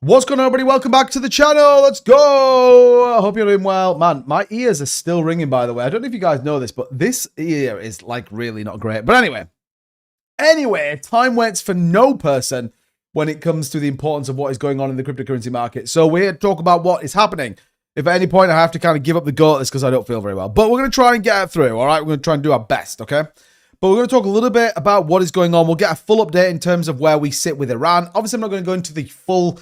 What's going on, everybody? Welcome back to the channel. Let's go. I hope you're doing well. Man, my ears are still ringing, by the way. I don't know if you guys know this, but this ear is like really not great. But anyway, time waits for no person when it comes to the importance of what is going on in the cryptocurrency market. So we're here to talk about what is happening. If at any point I have to kind of give up the goat, it's because I don't feel very well. But we're going to try and get it through, all right? We're going to try and do our best, okay? But we're going to talk a little bit about what is going on. We'll get a full update in terms of where we sit with Iran. Obviously, I'm not going to go into the full,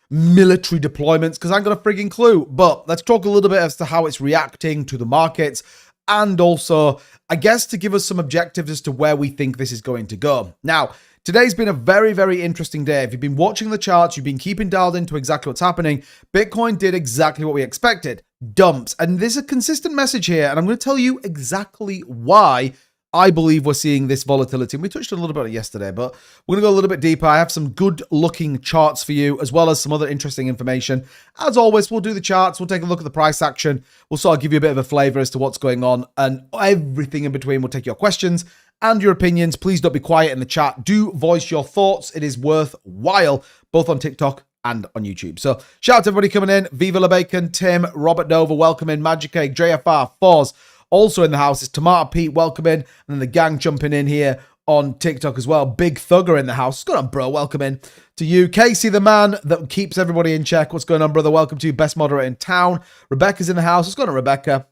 military deployments because I ain't got a frigging clue. But let's talk a little bit as to how it's reacting to the markets. And also, I guess, to give us some objectives as to where we think this is going to go. Now, today's been a very, very interesting day. If you've been watching the charts, you've been keeping dialed into exactly what's happening, Bitcoin did exactly what we expected. Dumps. And there's a consistent message here. And I'm going to tell you exactly why I believe we're seeing this volatility. And we touched a little bit on it yesterday, but we're going to go a little bit deeper. I have some good looking charts for you, as well as some other interesting information. As always, we'll do the charts. We'll take a look at the price action. We'll sort of give you a bit of a flavor as to what's going on, and everything in between. We'll take your questions and your opinions. Please don't be quiet in the chat. Do voice your thoughts. It is worthwhile, both on TikTok and on YouTube. So shout out to everybody coming in. Viva La Bacon, Tim, Robert Nova, welcome in. Magic Egg, JFR, Foz, also in the house. It's Tomato Pete, welcome in. And then the gang jumping in here on TikTok as well. Big Thugger in the house. What's going on, bro? Welcome in to you. Casey, the man that keeps everybody in check. What's going on, brother? Welcome to you. Best moderator in town. Rebecca's in the house. What's going on, Rebecca?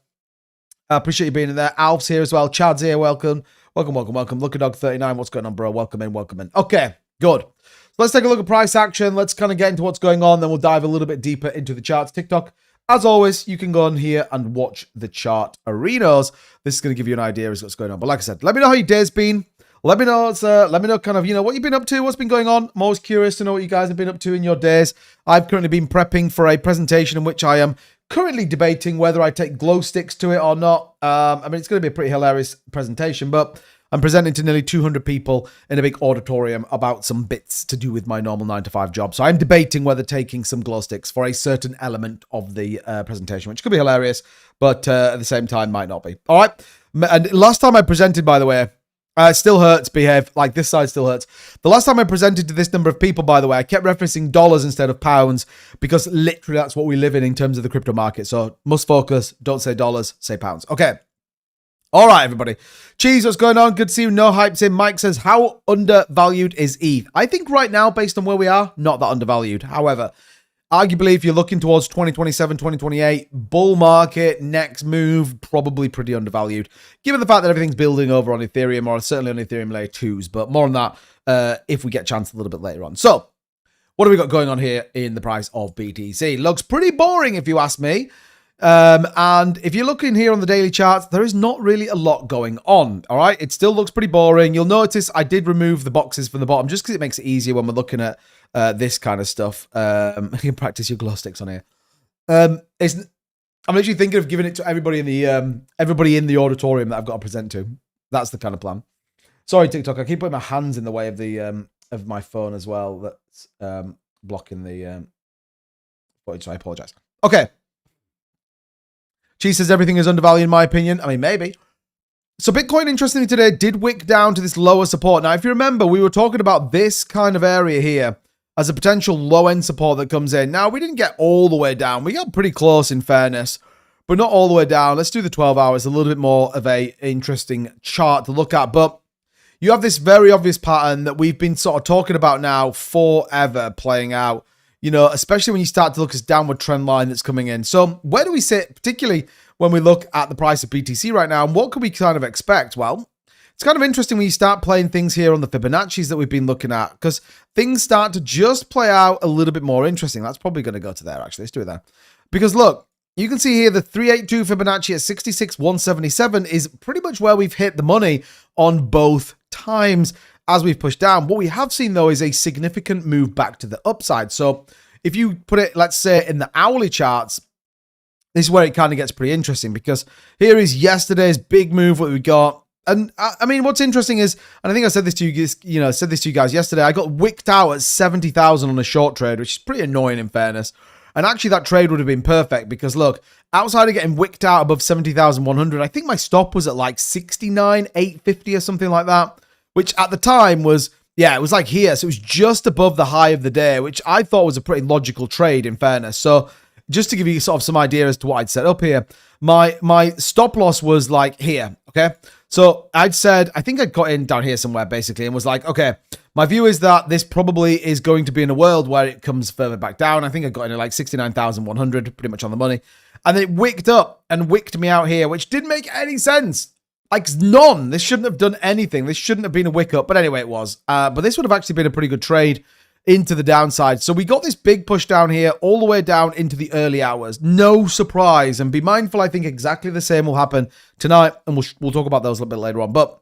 I appreciate you being in there. Alf's here as well. Chad's here. Welcome. Welcome. Lucky Dog 39. What's going on, bro? Welcome in. Okay, good. So let's take a look at price action. Let's kind of get into what's going on. Then we'll dive a little bit deeper into the charts. TikTok, as always, you can go on here and watch the chart arenas. This is going to give you an idea as what's going on. But like I said, let me know how your day's been. Let me know kind of, what you've been up to, what's been going on. I'm always curious to know what you guys have been up to in your days. I've currently been prepping for a presentation in which I am currently debating whether I take glow sticks to it or not. It's going to be a pretty hilarious presentation, but I'm presenting to nearly 200 people in a big auditorium about some bits to do with my normal 9-to-5 job. So I'm debating whether taking some glow sticks for a certain element of the presentation, which could be hilarious, but at the same time might not be. All right. And last time I presented, by the way, it still hurts, behave. Like, this side still hurts. The last time I presented to this number of people, by the way, I kept referencing dollars instead of pounds because literally that's what we live in terms of the crypto market. So must focus. Don't say dollars, say pounds. Okay. All right, everybody. Cheese, what's going on? Good to see you. No hypes in. Mike says, how undervalued is ETH? I think right now, based on where we are, not that undervalued. However, arguably, if you're looking towards 2027, 2028, bull market, next move, probably pretty undervalued, given the fact that everything's building over on Ethereum, or certainly on Ethereum layer 2s, but more on that if we get a chance a little bit later on. So, what have we got going on here in the price of BTC? Looks pretty boring, if you ask me. And if you're looking here on the daily charts, there is not really a lot going on. All right. It still looks pretty boring. You'll notice I did remove the boxes from the bottom just because it makes it easier when we're looking at this kind of stuff. You can practice your glow sticks on here. I'm literally thinking of giving it to everybody in the auditorium that I've got to present to. That's the kind of plan. Sorry, TikTok. I keep putting my hands in the way of the of my phone as well. That's blocking the footage. So I apologize. Okay. She says everything is undervalued in my opinion. I mean, maybe. So Bitcoin, interestingly today, did wick down to this lower support. Now, if you remember, we were talking about this kind of area here as a potential low-end support that comes in. Now, we didn't get all the way down. We got pretty close, in fairness, but not all the way down. Let's do the 12 hours, a little bit more of a interesting chart to look at. But you have this very obvious pattern that we've been sort of talking about now forever playing out, you know, especially when you start to look at this downward trend line that's coming in. So where do we sit, particularly when we look at the price of BTC right now, and what could we kind of expect? Well, it's kind of interesting when you start playing things here on the Fibonacci's that we've been looking at, because things start to just play out a little bit more interesting. That's probably going to go to there, actually. Let's do it there. Because look, you can see here the 382 Fibonacci at 66,177 is pretty much where we've hit the money on both times as we've pushed down. What we have seen, though, is a significant move back to the upside. So if you put it, let's say, in the hourly charts, this is where it kind of gets pretty interesting, because here is yesterday's big move, what we got. And I mean, what's interesting is, and I think I said this to you, guys yesterday, I got wicked out at 70,000 on a short trade, which is pretty annoying in fairness. And actually that trade would have been perfect because look, outside of getting wicked out above 70,100, I think my stop was at like 69,850 or something like that, which at the time was, yeah, it was like here. So it was just above the high of the day, which I thought was a pretty logical trade in fairness. So just to give you sort of some idea as to what I'd set up here, my stop loss was like here, okay? So I'd said, I think I got in down here somewhere basically and was like, okay, my view is that this probably is going to be in a world where it comes further back down. I think I got in at like 69,100, pretty much on the money. And then it wicked up and wicked me out here, which didn't make any sense. Like none. This shouldn't have done anything. This shouldn't have been a wick up. But anyway, it was. But this would have actually been a pretty good trade into the downside. So we got this big push down here all the way down into the early hours. No surprise. And be mindful, I think exactly the same will happen tonight. And we'll talk about those a little bit later on. But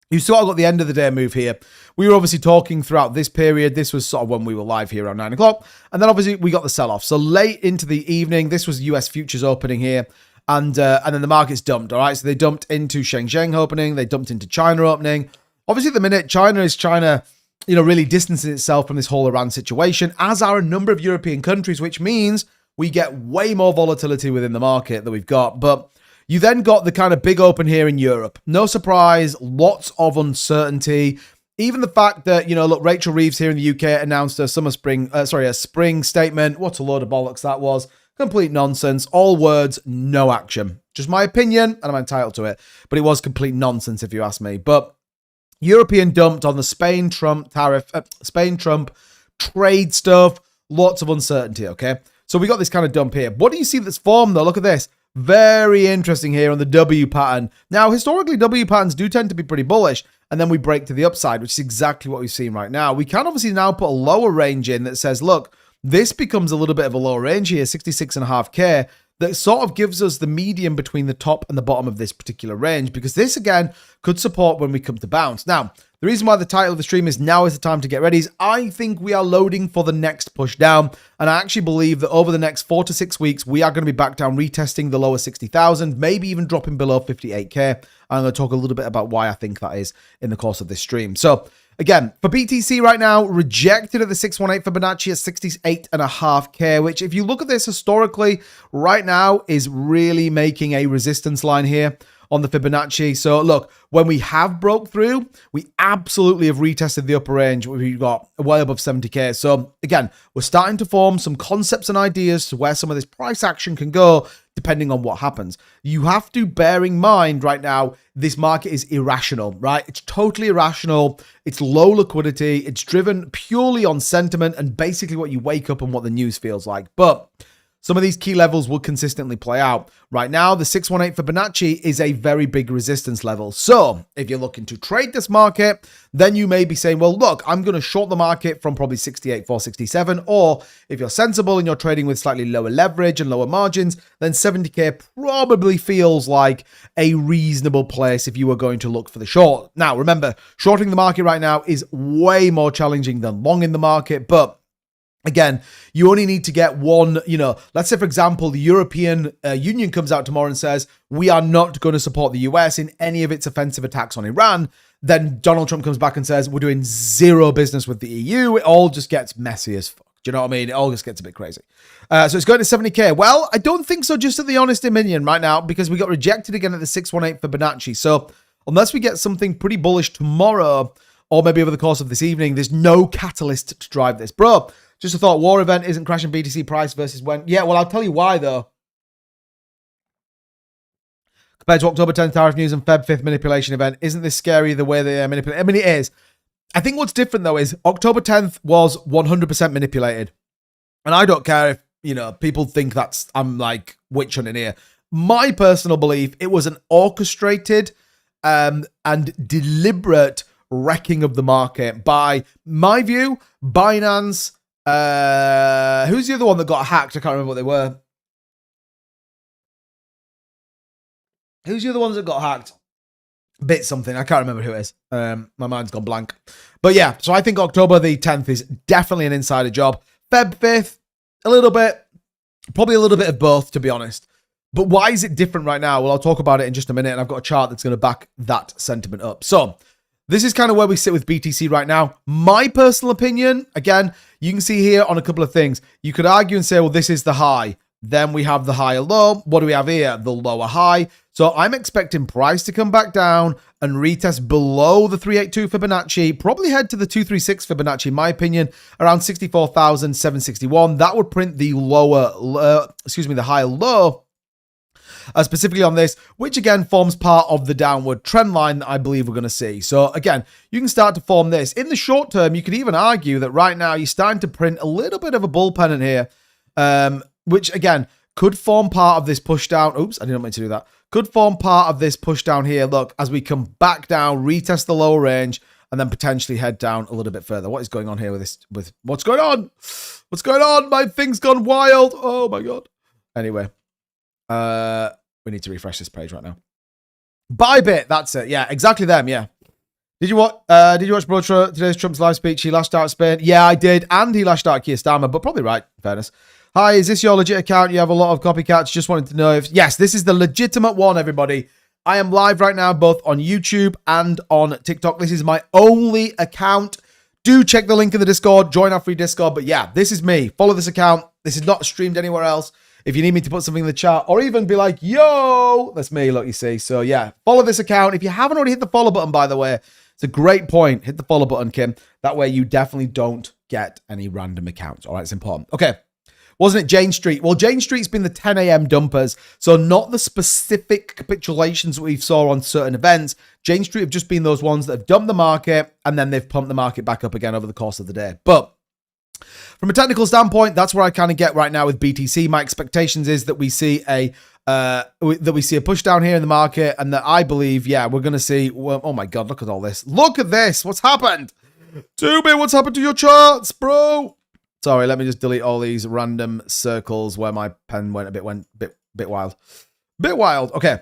you sort of got the end of the day move here. We were obviously talking throughout this period. This was sort of when we were live here around 9 o'clock. And then obviously we got the sell-off. So late into the evening, this was US futures opening here. And then the markets dumped, all right? So they dumped into Shenzhen opening. They dumped into China opening. Obviously, at the minute, China is trying to, you know, really distancing itself from this whole Iran situation, as are a number of European countries, which means we get way more volatility within the market that we've got. But you then got the kind of big open here in Europe. No surprise, lots of uncertainty. Even the fact that, you know, look, Rachel Reeves here in the UK announced a spring statement. What a load of bollocks that was. Complete nonsense. All words, no action. Just my opinion, and I'm entitled to it. But it was complete nonsense if you ask me. But European dumped on the Spain-Trump tariff, Spain-Trump trade stuff. Lots of uncertainty, okay? So we got this kind of dump here. What do you see that's formed, though? Look at this. Very interesting here on the W pattern. Now, historically, W patterns do tend to be pretty bullish, and then we break to the upside, which is exactly what we've seen right now. We can obviously now put a lower range in that says, look, this becomes a little bit of a lower range here, 66.5K, that sort of gives us the median between the top and the bottom of this particular range, because this, again, could support when we come to bounce. Now, the reason why the title of the stream is now is the time to get ready is I think we are loading for the next push down, and I actually believe that over the next 4 to 6 weeks, we are going to be back down, retesting the lower 60,000, maybe even dropping below 58K. I'm going to talk a little bit about why I think that is in the course of this stream. So, again, for BTC right now, rejected at the 618 Fibonacci at 68.5K, which if you look at this historically, right now is really making a resistance line here on the Fibonacci. So look, when we have broke through, we absolutely have retested the upper range. We've got way above 70K. So again, we're starting to form some concepts and ideas to where some of this price action can go depending on what happens. You have to bear in mind right now, this market is irrational, right? It's totally irrational. It's low liquidity. It's driven purely on sentiment and basically what you wake up and what the news feels like. But some of these key levels will consistently play out. Right now, the 618 Fibonacci is a very big resistance level. So if you're looking to trade this market, then you may be saying, well, look, I'm going to short the market from probably 68,467. Or if you're sensible and you're trading with slightly lower leverage and lower margins, then 70K probably feels like a reasonable place if you were going to look for the short. Now, remember, shorting the market right now is way more challenging than long in the market, but again, you only need to get one, you know, let's say, for example, the European Union comes out tomorrow and says, we are not going to support the US in any of its offensive attacks on Iran. Then Donald Trump comes back and says, we're doing zero business with the EU. It all just gets messy as fuck. Do you know what I mean? It all just gets a bit crazy. So it's going to 70K. Well, I don't think so, just at the honest opinion right now, because we got rejected again at the 618 Fibonacci. So unless we get something pretty bullish tomorrow, or maybe over the course of this evening, there's no catalyst to drive this. Bro, just a thought, war event isn't crashing BTC price versus when. Yeah, well, I'll tell you why, though. compared to October 10th tariff news and Feb 5th manipulation event. Isn't this scary the way they manipulate? I mean, it is. I think what's different, though, is October 10th was 100% manipulated. And I don't care if, you know, people think I'm like witch hunting here. My personal belief, it was an orchestrated and deliberate wrecking of the market by, my view, Binance. Who's the other one that got hacked? I can't remember what they were. Who's the other ones that got hacked? Bit something. I can't remember who it is. My mind's gone blank. But yeah, so I think October the 10th is definitely an insider job. Feb 5th, a little bit. Probably a little bit of both, to be honest. But why is it different right now? Well, I'll talk about it in just a minute, and I've got a chart that's going to back that sentiment up. So this is kind of where we sit with BTC right now. My personal opinion, again, you can see here on a couple of things. You could argue and say, well, this is the high. Then we have the higher low. What do we have here? The lower high. So I'm expecting price to come back down and retest below the 382 Fibonacci, probably head to the 236 Fibonacci, in my opinion, around 64,761. That would print the the higher low, specifically on this, which again forms part of the downward trend line that I believe we're going to see. So again, you can start to form this. In the short term, you could even argue that right now you're starting to print a little bit of a bull pennant here, which again could form part of this push down. Oops, I didn't mean to do that. Could form part of this push down here. Look, as we come back down, retest the lower range, and then potentially head down a little bit further. What is going on here with this? With what's going on? What's going on? My thing's gone wild. Oh my God. Anyway, we need to refresh this page right now. Bybit, that's it. Yeah, exactly them. Yeah. Did you watch Bro today's Trump's live speech? He lashed out at Spain. Yeah, I did, and he lashed out at Keir Starmer, but probably right. In fairness. Hi, is this your legit account? You have a lot of copycats. Just wanted to know if... Yes, this is the legitimate one, everybody. I am live right now, both on YouTube and on TikTok. This is my only account. Do check the link in the Discord. Join our free Discord. But yeah, this is me. Follow this account. This is not streamed anywhere else. If you need me to put something in the chat or even be like, yo, that's me, look, you see. So yeah, follow this account. If you haven't already hit the follow button, by the way, it's a great point. Hit the follow button, Kim. That way you definitely don't get any random accounts. All right, it's important. Okay. Wasn't it Jane Street? Well, Jane Street's been the 10 a.m. dumpers, so not the specific capitulations we saw on certain events. Jane Street have just been those ones that have dumped the market, and then they've pumped the market back up again over the course of the day. But from a technical standpoint, that's where I kind of get right now with BTC. My expectations is that we see a push down here in the market, and that I believe, yeah, we're going to see... Well, oh my God, look at all this. Look at this. What's happened? Tubi, what's happened to your charts, bro? Sorry, let me just delete all these random circles where my pen went a bit wild. Bit wild. Okay.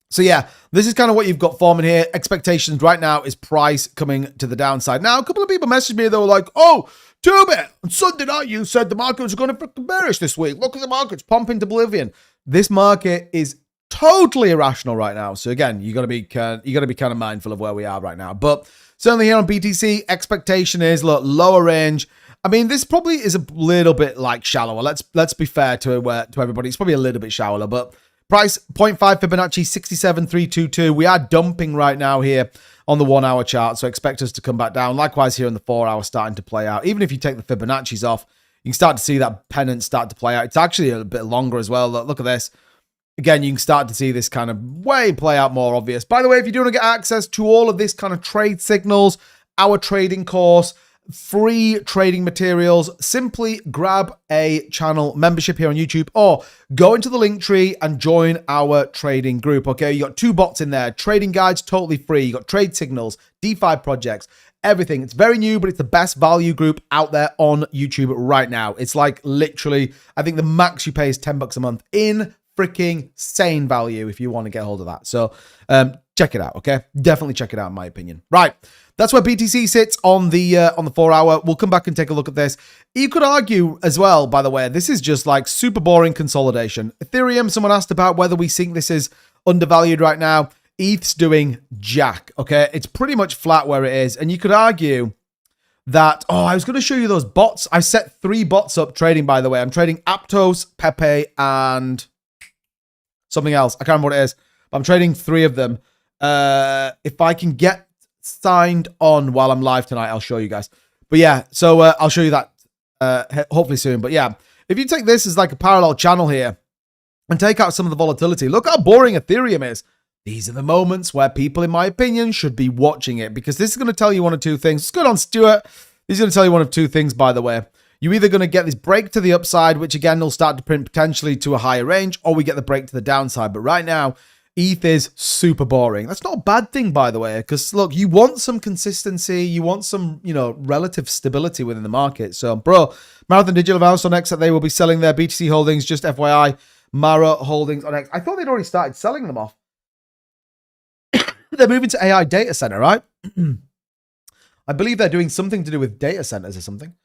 So yeah, this is kind of what you've got forming here. Expectations right now is price coming to the downside. Now, a couple of people messaged me. They were like, oh, Tubi, on Sunday night you said the market was going to freaking bearish this week. Look at the market's pumping to oblivion. This market is totally irrational right now. So again, you got to be kind of mindful of where we are right now. But certainly here on BTC, expectation is, look, lower range. I mean, this probably is a little bit like shallower. Let's be fair to everybody. It's probably a little bit shallower, but price 0.5 Fibonacci 67,322. We are dumping right now here on the 1 hour chart, so expect us to come back down. Likewise here in the 4 hour starting to play out. Even if you take the Fibonacci's off, you can start to see that pennant start to play out. It's actually a bit longer as well. Look at this. Again, you can start to see this kind of way play out more obvious. By the way, if you do want to get access to all of this kind of trade signals, our trading course, free trading materials, simply grab a channel membership here on YouTube or go into the link tree and join our trading group. Okay, you got 2 bots in there. Trading guides, totally free. You got trade signals, DeFi projects, everything. It's very new, but it's the best value group out there on YouTube right now. It's like literally, I think the max you pay is $10 a month in freaking sane value if you want to get hold of that. So check it out, okay? Definitely check it out in my opinion. Right. That's where BTC sits on the 4 hour. We'll come back and take a look at this. You could argue as well, by the way, this is just like super boring consolidation. Ethereum, someone asked about whether we think this is undervalued right now. ETH's doing jack, okay? It's pretty much flat where it is. And you could argue that, oh, I was going to show you those bots. I set 3 bots up trading, by the way. I'm trading Aptos, Pepe, and something else. I can't remember what it is. But I'm trading 3 of them. If I can get signed on while I'm live tonight, I'll show you guys. But yeah, so I'll show you that hopefully soon. But yeah, if you take this as like a parallel channel here, and take out some of the volatility. Look how boring Ethereum is. These are the moments where people, in my opinion, should be watching it, because this is going to tell you one of two things. It's good on Stuart. This is going to tell you one of two things, by the way. You're either going to get this break to the upside, which again will start to print potentially to a higher range, or we get the break to the downside. But right now, ETH is super boring. That's not a bad thing, by the way, because look, you want some consistency, you want some, relative stability within the market. So, bro, Marathon Digital announced on X that they will be selling their BTC holdings. Just FYI, Mara holdings on X. I thought they'd already started selling them off. They're moving to AI data center, right? I believe they're doing something to do with data centers or something,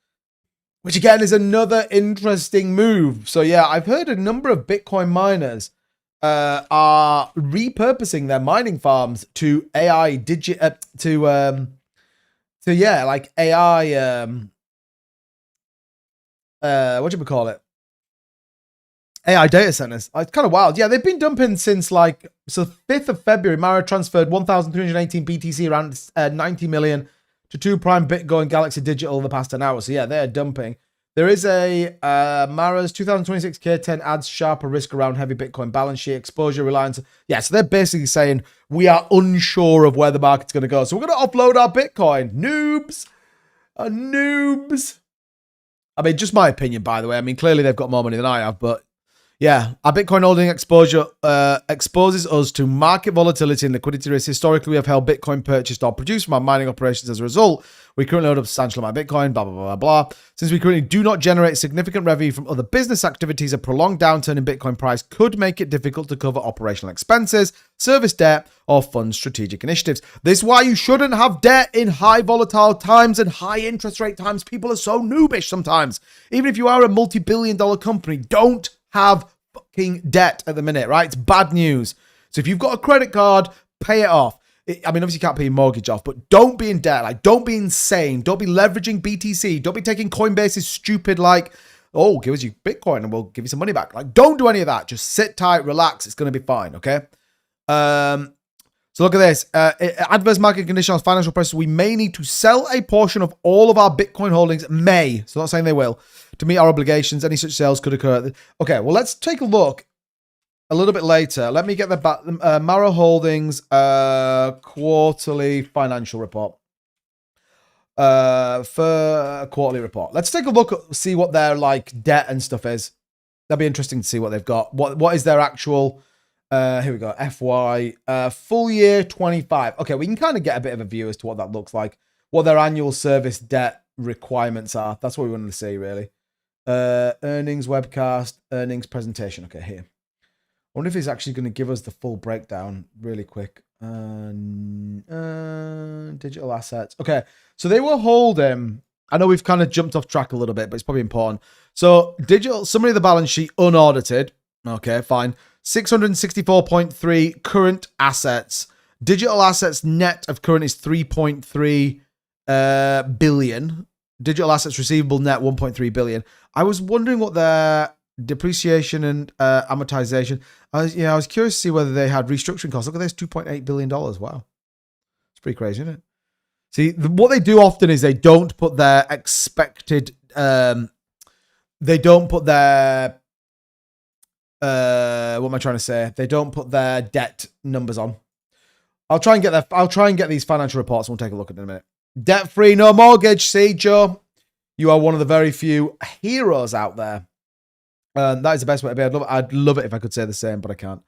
which again is another interesting move. So yeah, I've heard a number of Bitcoin miners are repurposing their mining farms to AI like AI what do we call it? AI data centers. It's kind of wild. Yeah, they've been dumping since 5th of February. Mara transferred 1,318 BTC, around 90 million, to 2 Prime Bitcoin Galaxy Digital in the past 10 hours. So yeah, they're dumping. There is a Mara's 2026 K10 adds sharper risk around heavy Bitcoin balance sheet exposure reliance. Yeah, so they're basically saying we are unsure of where the market's going to go. So we're going to offload our Bitcoin. Noobs. Noobs. I mean, just my opinion, by the way. I mean, clearly they've got more money than I have, but yeah, our Bitcoin holding exposure exposes us to market volatility and liquidity risk. Historically, we have held Bitcoin purchased or produced from our mining operations. As a result, we currently hold a substantial amount of Bitcoin, blah, blah, blah, blah. Since we currently do not generate significant revenue from other business activities, a prolonged downturn in Bitcoin price could make it difficult to cover operational expenses, service debt, or fund strategic initiatives. This is why you shouldn't have debt in high volatile times and high interest rate times. People are so noobish sometimes. Even if you are a multi-billion-dollar company, don't have fucking debt at the minute, right? It's bad news. So if you've got a credit card, pay it off. I mean, obviously you can't pay your mortgage off, but don't be in debt. Don't be insane. Don't be leveraging BTC. Don't be taking Coinbase's stupid, oh, give us your Bitcoin and we'll give you some money back. Don't do any of that. Just sit tight, relax. It's going to be fine, okay? So look at this. Adverse market conditions, financial pressures. We may need to sell a portion of all of our Bitcoin holdings. So not saying they will. To meet our obligations, any such sales could occur. Okay, well, let's take a look a little bit later. Let me get the Mara Holdings quarterly financial report. For a quarterly report. Let's take a look at see what their debt and stuff is. That'd be interesting to see what they've got. What is their actual here we go. FY full year 25. Okay, we can kind of get a bit of a view as to what that looks like. What their annual service debt requirements are. That's what we wanted to see, really. Earnings webcast, earnings presentation. Okay, here. I wonder if he's actually going to give us the full breakdown really quick. Digital assets. Okay, so they were holding. I know we've kind of jumped off track a little bit, but it's probably important. So digital summary of the balance sheet unaudited. Okay, fine. 664.3 current assets. Digital assets net of current is 3.3 billion. Digital assets receivable net 1.3 billion. I was wondering what their depreciation and amortization. I was curious to see whether they had restructuring costs. Look at this, $2.8 billion. Wow. It's pretty crazy, isn't it? See, what they do often is they don't put their expected, they don't put their, what am I trying to say? They don't put their debt numbers on. I'll try and get these financial reports and we'll take a look at them in a minute. Debt-free, no mortgage. See, Joe, you are one of the very few heroes out there. That is the best way to be. I'd love it if I could say the same, but I can't.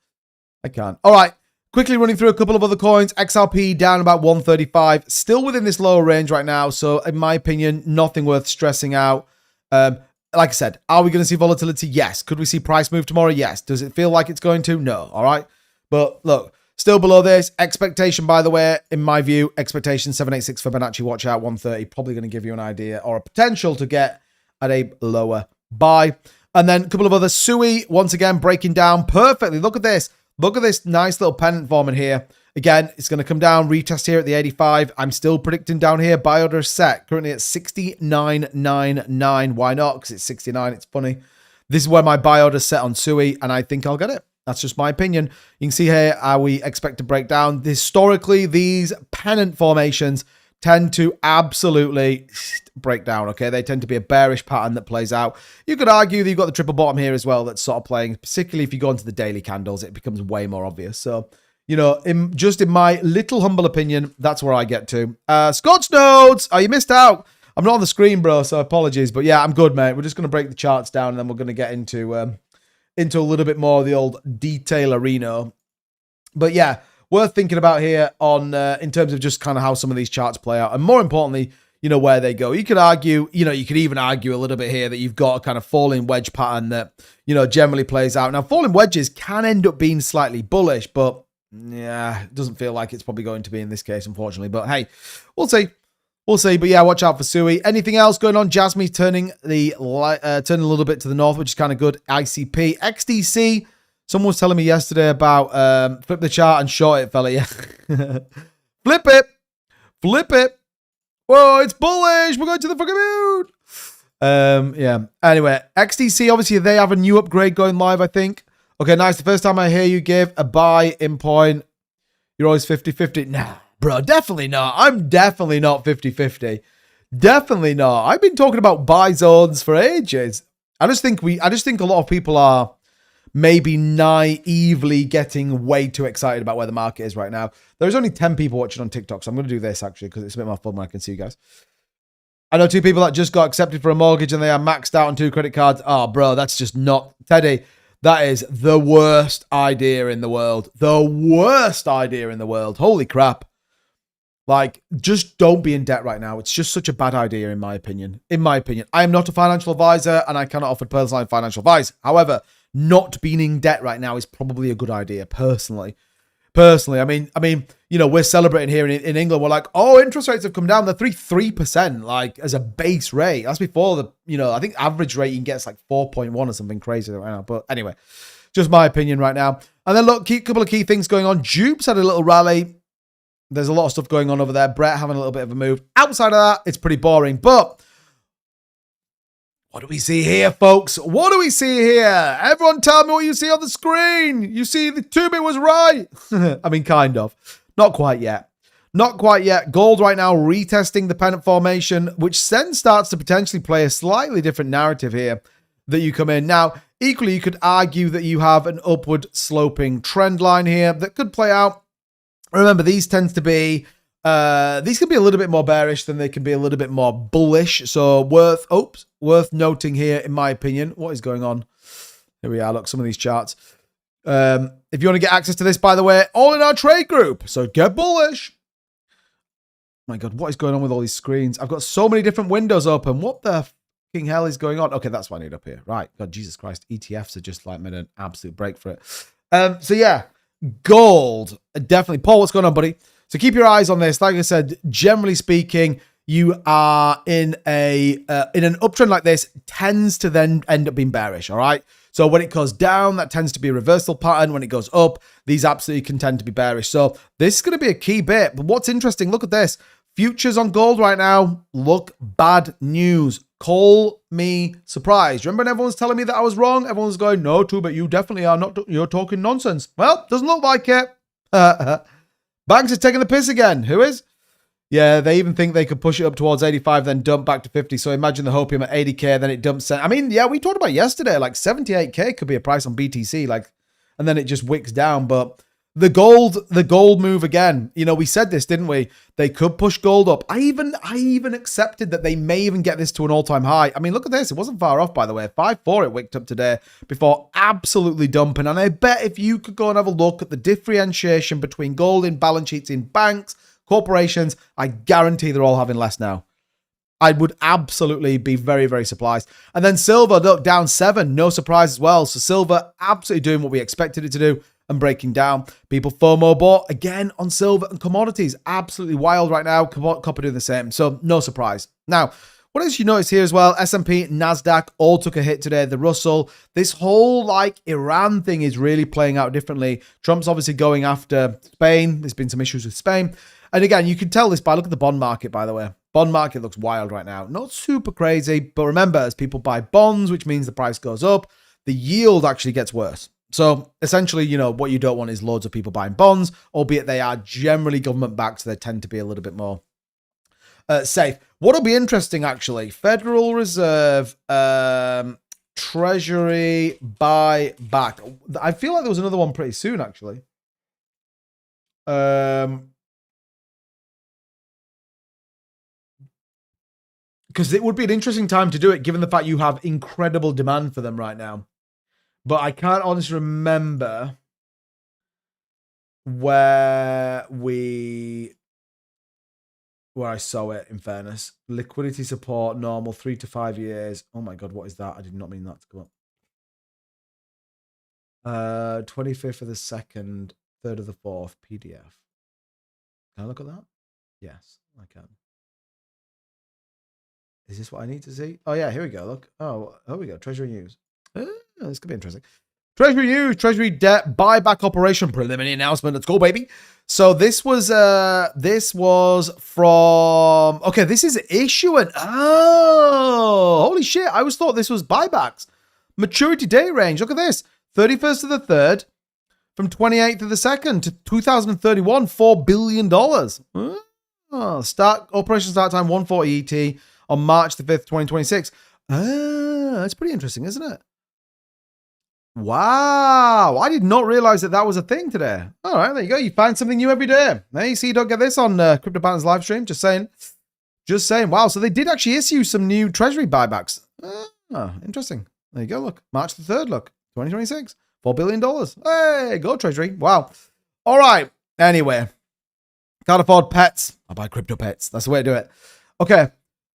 All right. Quickly running through a couple of other coins. XRP down about 135. Still within this lower range right now. So in my opinion, nothing worth stressing out. Like I said, are we going to see volatility? Yes. Could we see price move tomorrow? Yes. Does it feel like it's going to? No. All right. But look, still below this. Expectation, by the way, in my view, expectation 786 Fibonacci. Watch out 130. Probably going to give you an idea or a potential to get at a lower buy. And then a couple of other Sui, once again, breaking down perfectly. Look at this. Look at this nice little pennant forming here. Again, it's going to come down, retest here at the 85. I'm still predicting down here, buy order set, currently at 69.99. Why not? Because it's 69. It's funny. This is where my buy order set on Sui, and I think I'll get it. That's just my opinion. You can see here how we expect to break down. Historically, these pennant formations tend to absolutely break down, okay? They tend to be a bearish pattern that plays out. You could argue that you've got the triple bottom here as well that's sort of playing, particularly if you go into the daily candles, it becomes way more obvious. So, you know, in my little humble opinion, that's where I get to. Scotch Notes! Oh, you missed out. I'm not on the screen, bro, so apologies. But yeah, I'm good, mate. We're just going to break the charts down, and then we're going to get into a little bit more of the old detail arena. But yeah, worth thinking about here on in terms of just kind of how some of these charts play out, and more importantly, you know, where they go. You could argue, you know, you could even argue a little bit here that you've got a kind of falling wedge pattern that, you know, generally plays out. Now, falling wedges can end up being slightly bullish, but yeah, it doesn't feel like it's probably going to be in this case, unfortunately. But hey, we'll see. We'll see. But yeah, watch out for Sui. Anything else going on? Jasmine turning a little bit to the north, which is kind of good. ICP, XDC. Someone was telling me yesterday about flip the chart and short it, fella. Yeah. Flip it. Flip it. Whoa, it's bullish. We're going to the fucking moon. Yeah. Anyway, XDC, obviously, they have a new upgrade going live, I think. Okay, nice. The first time I hear you give a buy in point, you're always 50-50. Nah, bro, definitely not. I'm definitely not 50-50. Definitely not. I've been talking about buy zones for ages. I just think a lot of people are maybe naively getting way too excited about where the market is right now. There's only 10 people watching on TikTok, so I'm going to do this actually because it's a bit more fun when I can see you guys. I know 2 people that just got accepted for a mortgage and they are maxed out on 2 credit cards. Oh, bro, that's just not... Teddy, that is the worst idea in the world. The worst idea in the world. Holy crap. Like, just don't be in debt right now. It's just such a bad idea, in my opinion. In my opinion. I am not a financial advisor and I cannot offer personalized financial advice. However, not being in debt right now is probably a good idea, personally. I mean, you know, we're celebrating here in England. We're like, oh, interest rates have come down. They're 3%, like, as a base rate. That's before the, you know, I think average rate you can get is like 4.1 or something crazy right now. But anyway, just my opinion right now. And then look, couple of key things going on. Dupes had a little rally. There's a lot of stuff going on over there. Brett having a little bit of a move. Outside of that, it's pretty boring. But what do we see here, folks? What do we see here? Everyone tell me what you see on the screen. You see the 2-bit was right. I mean, kind of. Not quite yet. Not quite yet. Gold right now retesting the pennant formation, which then starts to potentially play a slightly different narrative here that you come in. Now, equally, you could argue that you have an upward sloping trend line here that could play out. Remember, these tend to be... these can be a little bit more bearish than they can be a little bit more bullish. So worth noting here, in my opinion. What is going on? Here we are. Look, some of these charts. If you want to get access to this, by the way, all in our trade group. So get bullish. My God, what is going on with all these screens? I've got so many different windows open. What the fucking hell is going on? Okay, that's what I need up here. Right. God, Jesus Christ. ETFs are just like made an absolute break for it. So yeah, gold. Definitely. Paul, what's going on, buddy? So keep your eyes on this. Like I said, generally speaking, you are in an uptrend like this, tends to then end up being bearish, all right? So when it goes down, that tends to be a reversal pattern. When it goes up, these absolutely can tend to be bearish. So this is going to be a key bit. But what's interesting, look at this. Futures on gold right now look bad news. Call me surprised. Remember when everyone was telling me that I was wrong? Everyone was going, no, but you definitely are not. You're talking nonsense. Well, doesn't look like it. Banks is taking the piss again. Who is? Yeah, they even think they could push it up towards 85, then dump back to 50. So imagine the hopium at 80K, then it dumps. I mean, yeah, we talked about yesterday, like 78K could be a price on BTC, like, and then it just wicks down. But the gold move again. You know, we said this, didn't we? They could push gold up. I even accepted that they may even get this to an all-time high. I mean, look at this. It wasn't far off, by the way. 5.4 it wicked up today before absolutely dumping. And I bet if you could go and have a look at the differentiation between gold in balance sheets in banks, corporations, I guarantee they're all having less now. I would absolutely be very, very surprised. And then silver, look, down 7. No surprise as well. So silver absolutely doing what we expected it to do and breaking down. People FOMO bought again on silver and commodities. Absolutely wild right now. Copper doing the same. So no surprise. Now, what else you notice here as well? S&P, NASDAQ all took a hit today. The Russell, this whole like Iran thing is really playing out differently. Trump's obviously going after Spain. There's been some issues with Spain. And again, you can tell this by look at the bond market, by the way. Bond market looks wild right now. Not super crazy, but remember, as people buy bonds, which means the price goes up, the yield actually gets worse. So essentially, you know, what you don't want is loads of people buying bonds, albeit they are generally government backed, so they tend to be a little bit more safe. What'll be interesting, actually, Federal Reserve, Treasury buyback. I feel like there was another one pretty soon, actually. Because it would be an interesting time to do it, given the fact you have incredible demand for them right now. But I can't honestly remember where I saw it, in fairness. Liquidity support, normal, 3 to 5 years. Oh my God, what is that? I did not mean that to come up. 25th of the 2nd, 3rd of the 4th, PDF. Can I look at that? Yes, I can. Is this what I need to see? Oh yeah, here we go. Look. Oh, here we go. Treasury news. This could be interesting. Treasury news, Treasury debt buyback operation preliminary announcement. Let's go, baby. So this was from, okay, this is issuance. Oh, holy shit. I always thought this was buybacks. Maturity date range. Look at this. 31st of the 3rd from 28th of the 2nd to 2031, $4 billion. Operation start time 1:40 ET on March the 5th, 2026. That's pretty interesting, isn't it? Wow, I did not realize that was a thing today. All right, there you go. You find something new every day. Hey, see, you don't get this on Crypto Partners live stream. Just saying. Wow, so they did actually issue some new treasury buybacks. Interesting. There you go. Look, March the 3rd. Look, 2026, $4 billion. Hey, go treasury. Wow. All right. Anyway, can't afford pets. I'll buy crypto pets. That's the way to do it. Okay.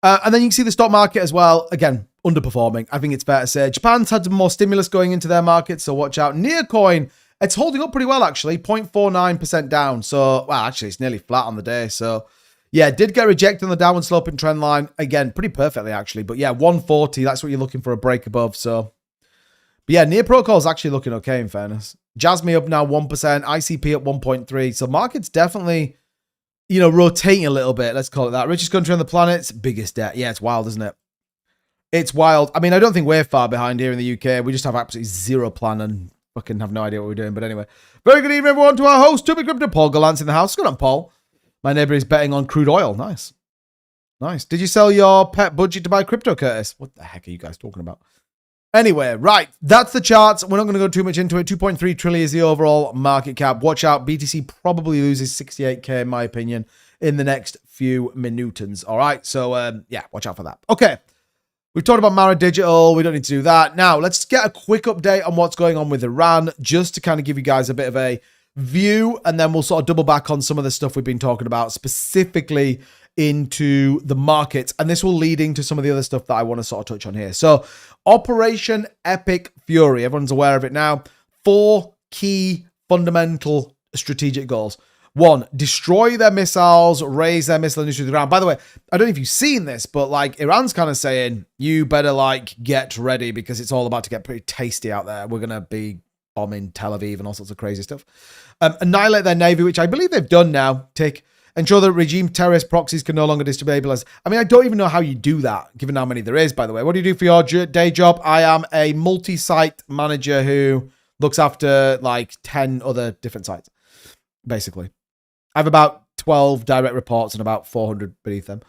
And then you can see the stock market as well. Again, underperforming. I think it's fair to say. Japan's had some more stimulus going into their market, so watch out. Nearcoin, it's holding up pretty well, actually. 0.49% down. So, well, actually, it's nearly flat on the day. So, yeah, it did get rejected on the downward sloping trend line. Again, pretty perfectly, actually. But, yeah, 140, that's what you're looking for, a break above. So, but, yeah, Near Protocol is actually looking okay, in fairness. Jasmy up now 1%. ICP up 1.3%. So, market's definitely, rotating a little bit. Let's call it that. Richest country on the planet, biggest debt. Yeah, it's wild, isn't it? It's wild. I mean, I don't think we're far behind here in the UK. We just have absolutely zero plan and fucking have no idea what we're doing. But anyway, very good evening, everyone, to our host, Tubby Crypto, Paul Galance in the house. Good on, Paul. My neighbor is betting on crude oil. Nice. Nice. Did you sell your pet budget to buy crypto, Curtis? What the heck are you guys talking about? Anyway, right. That's the charts. We're not going to go too much into it. 2.3 trillion is the overall market cap. Watch out. BTC probably loses 68K, in my opinion, in the next few minutons. All right. So, yeah, watch out for that. Okay. We've talked about Mara Digital. We don't need to do that. Now, let's get a quick update on what's going on with Iran, just to kind of give you guys a bit of a view, and then we'll sort of double back on some of the stuff we've been talking about, specifically into the markets. And this will lead into some of the other stuff that I want to sort of touch on here. So, Operation Epic Fury. Everyone's aware of it now. 4 key fundamental strategic goals. 1, destroy their missiles, raise their missile industry to the ground. By the way, I don't know if you've seen this, but like Iran's kind of saying, you better like get ready because it's all about to get pretty tasty out there. We're going to be bombing Tel Aviv and all sorts of crazy stuff. Annihilate their navy, which I believe they've done now. Ensure that regime terrorist proxies can no longer destabilize. I mean, I don't even know how you do that, given how many there is, by the way. What do you do for your day job? I am a multi-site manager who looks after like 10 other different sites, basically. I have about 12 direct reports and about 400 beneath them.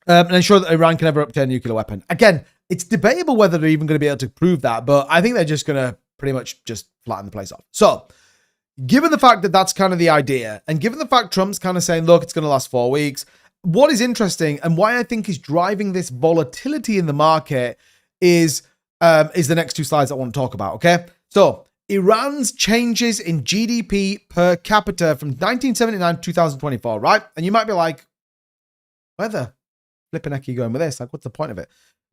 And ensure that Iran can never obtain a nuclear weapon. Again, it's debatable whether they're even going to be able to prove that, but I think they're just going to pretty much just flatten the place off. So, given the fact that that's kind of the idea, and given the fact Trump's kind of saying, look, it's going to last 4 weeks, what is interesting and why I think is driving this volatility in the market is the next 2 slides I want to talk about, okay? So, Iran's changes in GDP per capita from 1979 to 2024, right? And you might be like, where the flipping heck are you going with this? Like, what's the point of it?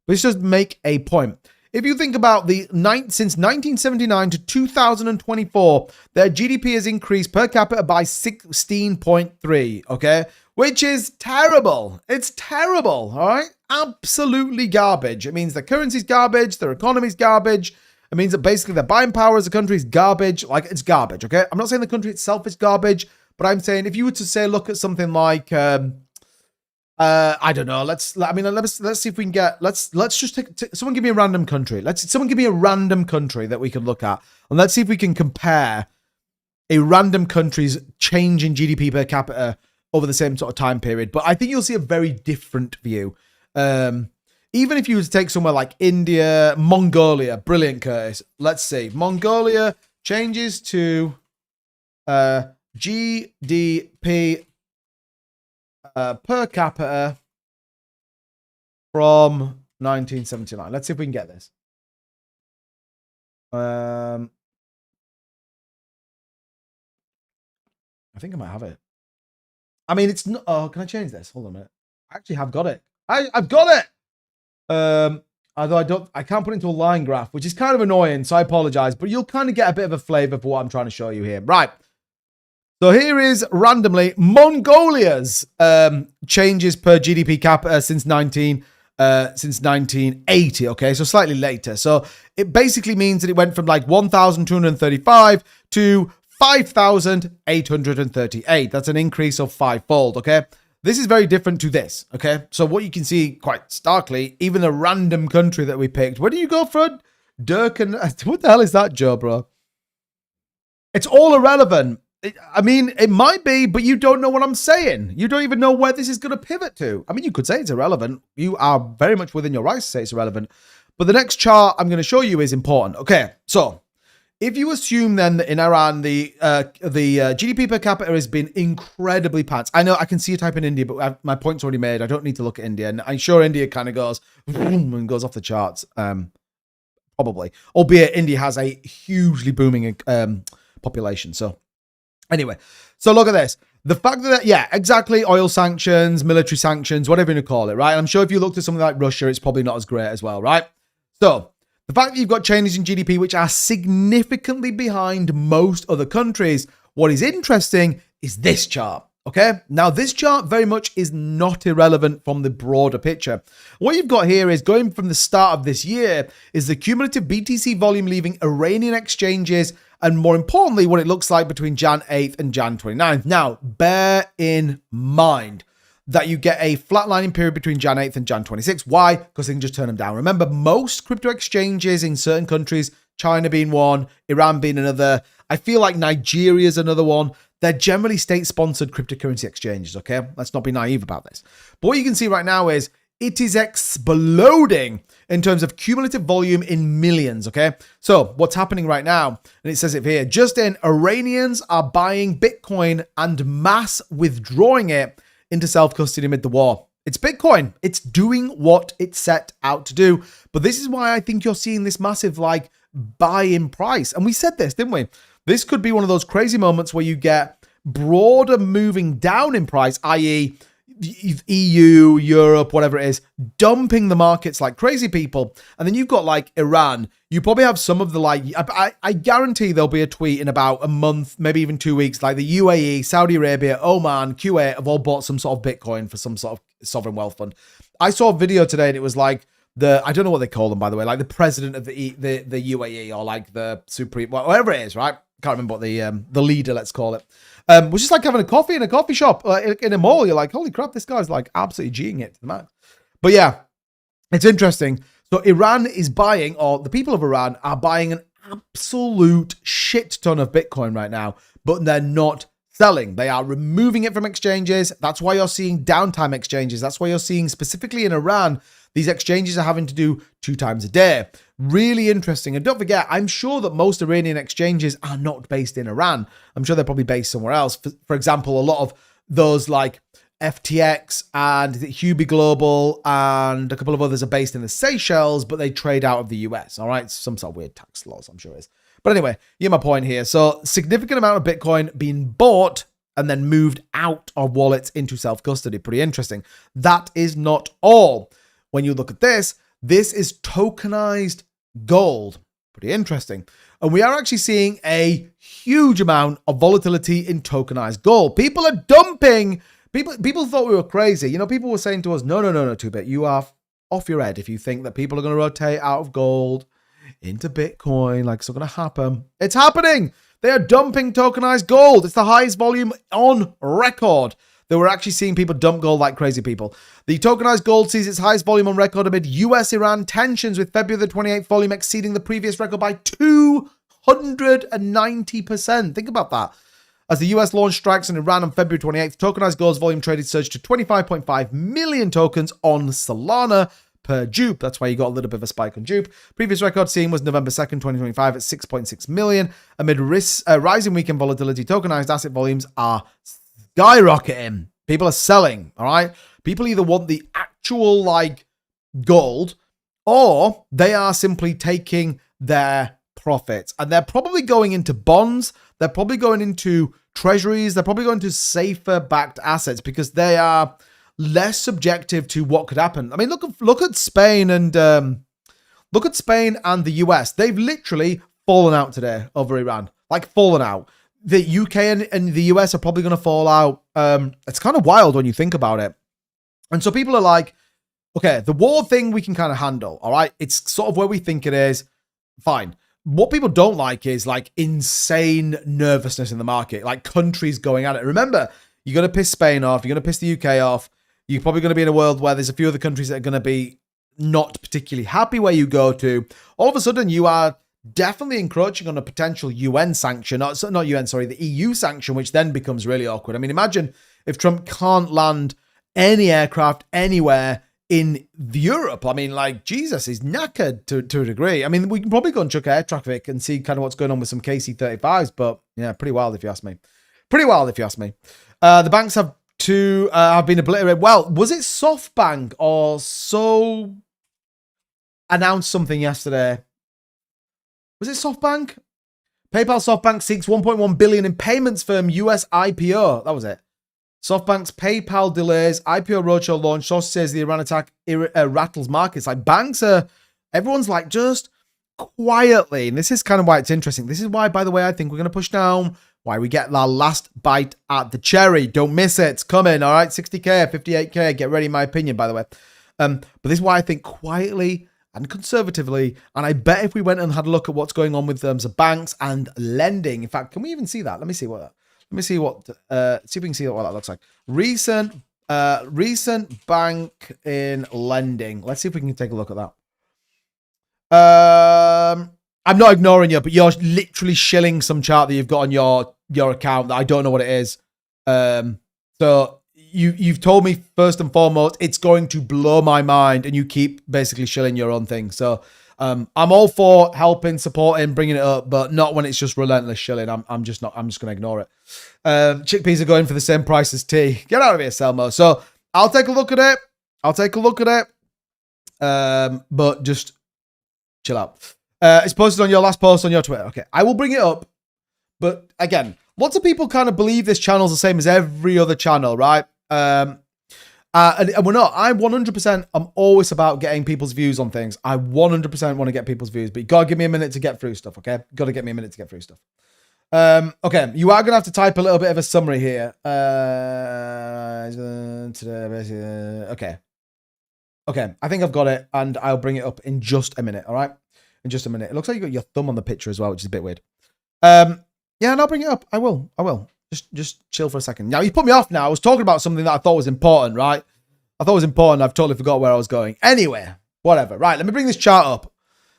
Let's just make a point. If you think about since 1979 to 2024, their GDP has increased per capita by 16.3, okay? Which is terrible. It's terrible, all right? Absolutely garbage. It means their currency's garbage, their economy's garbage. It means that basically their buying power as a country is garbage. Like, it's garbage, okay? I'm not saying the country itself is garbage, but I'm saying if you were to say, look at something like, I don't know. Let's see if we can get, let's just take, someone give me a random country. Someone give me a random country that we can look at. And let's see if we can compare a random country's change in GDP per capita over the same sort of time period. But I think you'll see a very different view. Even if you were to take somewhere like India, Mongolia, brilliant, Curtis. Let's see. Mongolia changes to GDP per capita from 1979. Let's see if we can get this. I think I might have it. I mean, it's not. Oh, can I change this? Hold on a minute. I actually have got it. I've got it. Although I can't put it into a line graph, which is kind of annoying, so I apologize. But you'll kind of get a bit of a flavor for what I'm trying to show you here. Right. So here is randomly Mongolia's changes per GDP capita since 1980. Okay, so slightly later. So it basically means that it went from like 1,235 to 5,838. That's an increase of fivefold. Okay, this is very different to this. Okay, so what you can see quite starkly, even the random country that we picked. Where do you go for Dirk and what the hell is that, Joe, bro? It's all irrelevant. I mean, it might be, but you don't know what I'm saying. You don't even know where this is going to pivot to. I mean, you could say it's irrelevant. You are very much within your rights to say it's irrelevant. But the next chart I'm going to show you is important. Okay, so if you assume then that in Iran, the GDP per capita has been incredibly pants. I know I can see you type in India, but my point's already made. I don't need to look at India. And I'm sure India kind of goes and goes off the charts, probably. Albeit India has a hugely booming population, so... Anyway, so look at this. The fact that, yeah, exactly, oil sanctions, military sanctions, whatever you call it, right? I'm sure if you looked at something like Russia, it's probably not as great as well, right? So, the fact that you've got changes in GDP which are significantly behind most other countries, what is interesting is this chart, okay? Now, this chart very much is not irrelevant from the broader picture. What you've got here is, going from the start of this year, is the cumulative BTC volume leaving Iranian exchanges, and more importantly, what it looks like between Jan 8th and Jan 29th. Now, bear in mind that you get a flatlining period between Jan 8th and Jan 26th. Why? Because they can just turn them down. Remember, most crypto exchanges in certain countries, China being one, Iran being another, I feel like Nigeria's another one, they're generally state-sponsored cryptocurrency exchanges, okay? Let's not be naive about this. But what you can see right now is it is exploding in terms of cumulative volume in millions, okay? So what's happening right now, and it says it here, just in, Iranians are buying Bitcoin and mass withdrawing it into self-custody amid the war. It's Bitcoin. It's doing what it set out to do. But this is why I think you're seeing this massive, like, buy in price. And we said this, didn't we? This could be one of those crazy moments where you get broader moving down in price, i.e., EU, Europe, whatever it is, dumping the markets like crazy people. And then you've got like Iran. You probably have some of the like, I guarantee there'll be a tweet in about a month, maybe even 2 weeks, like the UAE, Saudi Arabia, Oman, Kuwait have all bought some sort of Bitcoin for some sort of sovereign wealth fund. I saw a video today and it was like I don't know what they call them, by the way, like the president of the UAE or like the supreme, whatever it is, right? Can't remember what the leader, let's call it. Was just like having a coffee in a coffee shop in a mall. You're like, holy crap, this guy's like absolutely G'ing it to the max. But yeah, it's interesting. So Iran is buying, or the people of Iran are buying an absolute shit ton of Bitcoin right now, but they're not selling. They are removing it from exchanges. That's why you're seeing downtime exchanges. That's why you're seeing specifically in Iran, these exchanges are having to do 2 times a day. Really interesting. And don't forget, I'm sure that most Iranian exchanges are not based in Iran. I'm sure they're probably based somewhere else. For example, a lot of those like FTX and Hubi Global and a couple of others are based in the Seychelles, but they trade out of the US. All right. Some sort of weird tax laws, I'm sure it is. But anyway, you get my point here. So significant amount of Bitcoin being bought and then moved out of wallets into self-custody. Pretty interesting. That is not all. When you look at this is tokenized gold. Pretty interesting. And we are actually seeing a huge amount of volatility in tokenized gold. People are dumping. People thought we were crazy. You know, people were saying to us, no, 2-bit, you are off your head if you think that people are going to rotate out of gold into Bitcoin, like it's not going to happen. It's happening. They are dumping tokenized gold. It's the highest volume on record. They were actually seeing people dump gold like crazy people. The tokenized gold sees its highest volume on record amid US-Iran tensions, with February the 28th volume exceeding the previous record by 290%. Think about that. As the US launched strikes on Iran on February 28th, tokenized gold's volume traded surged to 25.5 million tokens on Solana per dupe. That's why you got a little bit of a spike on dupe. Previous record seen was November 2nd, 2025 at 6.6 million. Amid rising weekend volatility, tokenized asset volumes are skyrocketing. People are selling, all right? People either want the actual, like, gold, or they are simply taking their profits. And they're probably going into bonds. They're probably going into treasuries. They're probably going to safer backed assets because they are less subjective to what could happen. I mean, look at Spain and the US. They've literally fallen out today over Iran, like fallen out. The UK and the US are probably going to fall out. It's kind of wild when you think about it. And so people are like, okay, the war thing we can kind of handle. All right. It's sort of where we think it is. Fine. What people don't like is like insane nervousness in the market, like countries going at it. Remember, you're going to piss Spain off. You're going to piss the UK off. You're probably going to be in a world where there's a few other countries that are going to be not particularly happy where you go to. All of a sudden, you are definitely encroaching on a potential UN sanction. Not UN, sorry, the EU sanction, which then becomes really awkward. I mean, imagine if Trump can't land any aircraft anywhere in Europe. I mean, like, Jesus, he's knackered to a degree. I mean, we can probably go and check air traffic and see kind of what's going on with some KC-35s, but yeah, pretty wild if you ask me. Pretty wild if you ask me. The banks have been obliterated. Well, was it SoftBank or so announced something yesterday? Was it SoftBank? PayPal SoftBank seeks 1.1 billion in payments firm US IPO. That was it. SoftBank's PayPal delays IPO roadshow launch. Source says the Iran attack rattles markets. Like banks are, everyone's like just quietly, and this is kind of why it's interesting. This is why, by the way, I think we're going to push down. Why we get our last bite at the cherry. Don't miss it. It's coming. All right, 60k, 58k. Get ready, in my opinion, by the way. But this is why I think quietly and conservatively, and I bet if we went and had a look at what's going on with terms of banks and lending. In fact, can we even see that? Let me see what that. Let me see what, see if we can see what that looks like. Recent bank in lending. Let's see if we can take a look at that. I'm not ignoring you, but you're literally shilling some chart that you've got on your account that I don't know what it is. So you've told me first and foremost, it's going to blow my mind, and you keep basically shilling your own thing. So I'm all for helping, supporting, bringing it up, but not when it's just relentless shilling. I'm just going to ignore it. Chickpeas are going for the same price as tea. Get out of here, Selmo. So I'll take a look at it. But just chill out. It's posted on your last post on your Twitter. Okay, I will bring it up. But again, lots of people kind of believe this channel's the same as every other channel, right? And we're not. I'm 100%. I'm always about getting people's views on things. I 100% want to get people's views, but you gotta give me a minute to get through stuff. Okay, gotta get me a minute to get through stuff. Okay, you are gonna have to type a little bit of a summary here. Okay. I think I've got it, and I'll bring it up in just a minute. All right, in just a minute. It looks like you got your thumb on the picture as well, which is a bit weird. Yeah, and I'll bring it up. I will. Just chill for a second. Now, you put me off now. I was talking about something that I thought was important, right? I thought it was important. I've totally forgot where I was going. Anyway, whatever. Right, let me bring this chart up.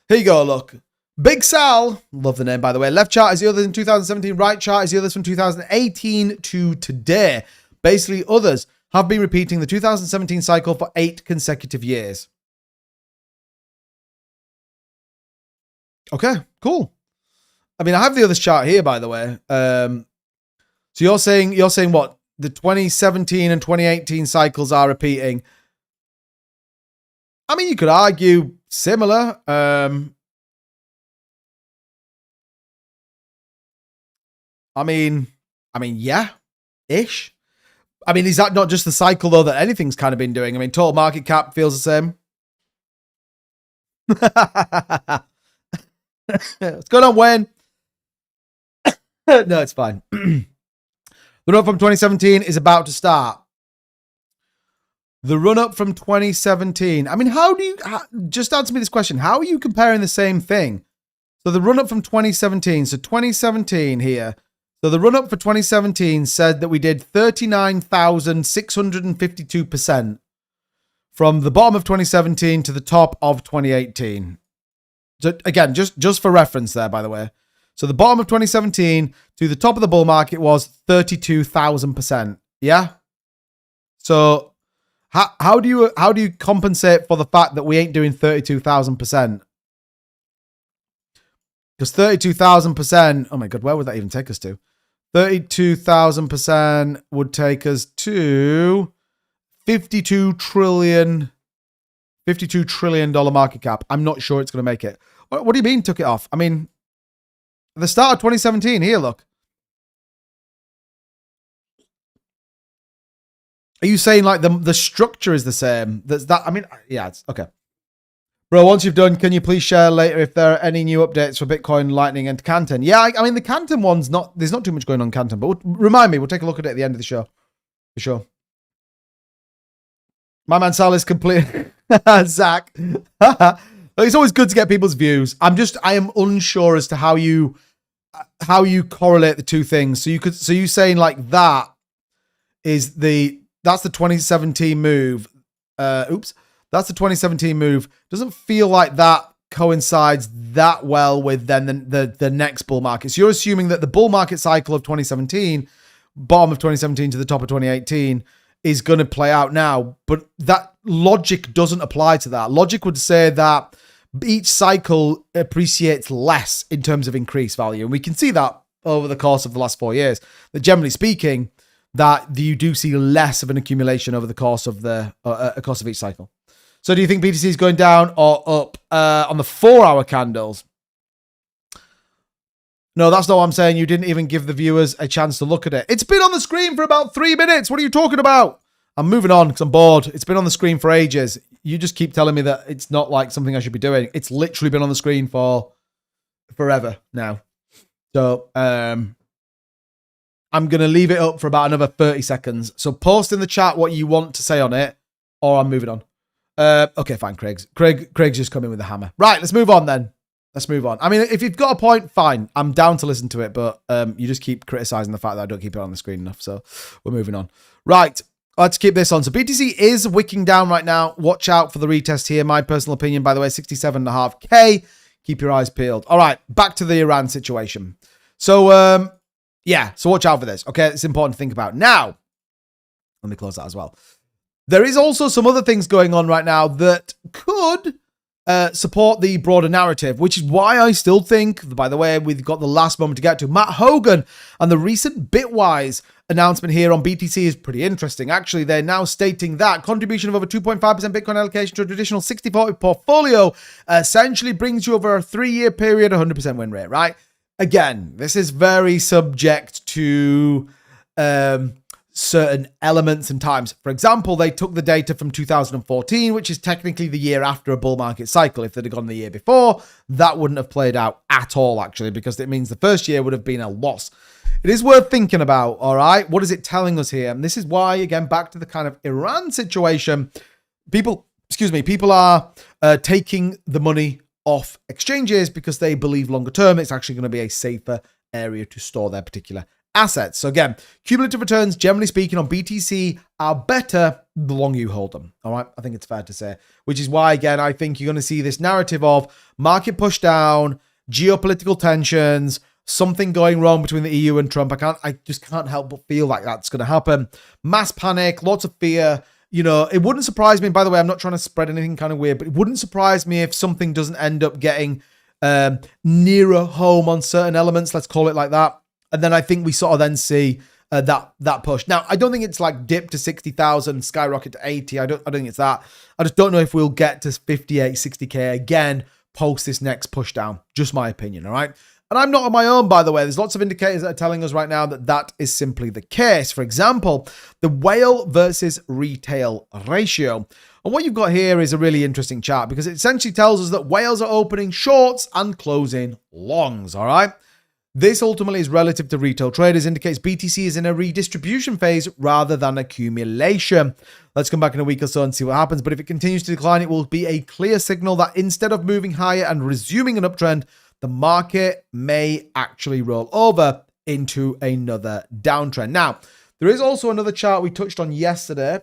Here you go, look. Big Sal, love the name, by the way. Left chart is the others in 2017. Right chart is the others from 2018 to today. Basically, others have been repeating the 2017 cycle for 8 consecutive years. Okay, cool. I mean, I have the others chart here, by the way. So you're saying what? The 2017 and 2018 cycles are repeating. I mean, you could argue similar. I mean, yeah, ish. I mean, is that not just the cycle though that anything's kind of been doing? I mean, total market cap feels the same. What's going on, Wayne? No, it's fine. The run-up from 2017 is about to start. The run-up from 2017. I mean, just answer me this question. How are you comparing the same thing? So the run-up from 2017. So 2017 here. So the run-up for 2017 said that we did 39,652% from the bottom of 2017 to the top of 2018. So again, just for reference there, by the way. So the bottom of 2017 to the top of the bull market was 32,000%. Yeah. So how do you compensate for the fact that we ain't doing 32,000%? Because 32,000%, oh my God, where would that even take us to? 32,000% would take us to $52 trillion market cap. I'm not sure it's going to make it. What do you mean took it off? I mean, at the start of 2017, here, look. Are you saying like the structure is the same? I mean, yeah, it's okay. Bro, once you've done, can you please share later if there are any new updates for Bitcoin, Lightning, and Canton? Yeah, I mean, the Canton one's there's not too much going on Canton, but remind me, we'll take a look at it at the end of the show. For sure. My man Sal is complete. Zach. It's always good to get people's views. I am unsure as to how you correlate the two things. So you saying like that's the 2017 move. That's the 2017 move. Doesn't feel like that coincides that well with then the next bull market. So you're assuming that the bull market cycle of 2017, bottom of 2017 to the top of 2018, is going to play out now. But that logic doesn't apply to that. Logic would say that each cycle appreciates less in terms of increased value. And we can see that over the course of the last 4 years, that generally speaking, that you do see less of an accumulation over the course of each cycle. So do you think BTC is going down or up on the 4-hour candles? No, that's not what I'm saying. You didn't even give the viewers a chance to look at it. It's been on the screen for about 3 minutes. What are you talking about? I'm moving on because I'm bored. It's been on the screen for ages. You just keep telling me that it's not like something I should be doing. It's literally been on the screen for forever now. So I'm going to leave it up for about another 30 seconds. So post in the chat what you want to say on it, or I'm moving on. Okay, fine, Craig's just coming with a hammer. Right, let's move on then. Let's move on. I mean, if you've got a point, fine. I'm down to listen to it, but you just keep criticizing the fact that I don't keep it on the screen enough. So we're moving on. Right, let's keep this on. So BTC is wicking down right now. Watch out for the retest here. My personal opinion, by the way, 67.5K. Keep your eyes peeled. All right, back to the Iran situation. So, yeah, so watch out for this. Okay, it's important to think about. Now, let me close that as well. There is also some other things going on right now that could support the broader narrative, which is why I still think, by the way, we've got the last moment to get to. Matt Hogan and the recent Bitwise announcement here on BTC is pretty interesting. Actually, they're now stating that contribution of over 2.5% Bitcoin allocation to a traditional 60-40 portfolio essentially brings you over a 3-year period, 100% win rate, right? Again, this is very subject to certain elements and times. For example, they took the data from 2014, which is technically the year after a bull market cycle. If they'd have gone the year before, that wouldn't have played out at all, actually, because it means the first year would have been a loss. It is worth thinking about, all right? What is it telling us here? And this is why, again, back to the kind of Iran situation, people are taking the money off exchanges because they believe longer term it's actually going to be a safer area to store their particular assets. So again, cumulative returns, generally speaking, on BTC are better the longer you hold them. All right, I think it's fair to say, which is why, again, I think you're going to see this narrative of market push down, geopolitical tensions, something going wrong between the EU and Trump. I just can't help but feel like that's going to happen. Mass panic, lots of fear. You know, it wouldn't surprise me, by the way, I'm not trying to spread anything kind of weird, but it wouldn't surprise me if something doesn't end up getting nearer home on certain elements, let's call it like that. And then I think we sort of then see that push. Now, I don't think it's like dip to 60,000, skyrocket to 80. I don't think it's that. I just don't know if we'll get to 58, 60K again post this next push down. Just my opinion, all right? And I'm not on my own, by the way. There's lots of indicators that are telling us right now that that is simply the case. For example, the whale versus retail ratio. And what you've got here is a really interesting chart because it essentially tells us that whales are opening shorts and closing longs, all right? This ultimately is relative to retail traders, indicates BTC is in a redistribution phase rather than accumulation. Let's come back in a week or so and see what happens. But if it continues to decline, it will be a clear signal that instead of moving higher and resuming an uptrend, the market may actually roll over into another downtrend. Now, there is also another chart we touched on yesterday.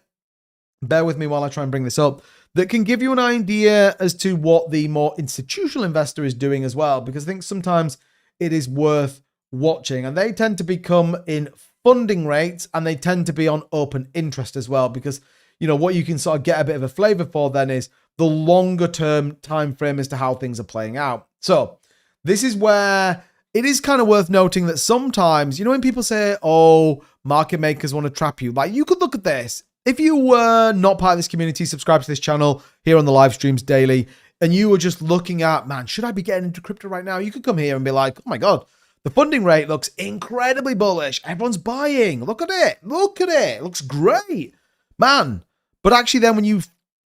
Bear with me while I try and bring this up. That can give you an idea as to what the more institutional investor is doing as well. Because I think sometimes it is worth watching. And they tend to become in funding rates, and they tend to be on open interest as well, because, you know, what you can sort of get a bit of a flavor for then is the longer term time frame as to how things are playing out. So this is where it is kind of worth noting that sometimes, you know, when people say, oh, market makers want to trap you, like, you could look at this. If you were not part of this community, subscribe to this channel here on the live streams daily, and you were just looking at, man, should I be getting into crypto right now? You could come here and be like, oh my God, the funding rate looks incredibly bullish. Everyone's buying. Look at it. Look at it. It looks great, man. But actually then when you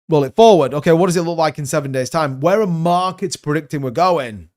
roll it forward, okay, what does it look like in 7 days' time? Where are markets predicting we're going?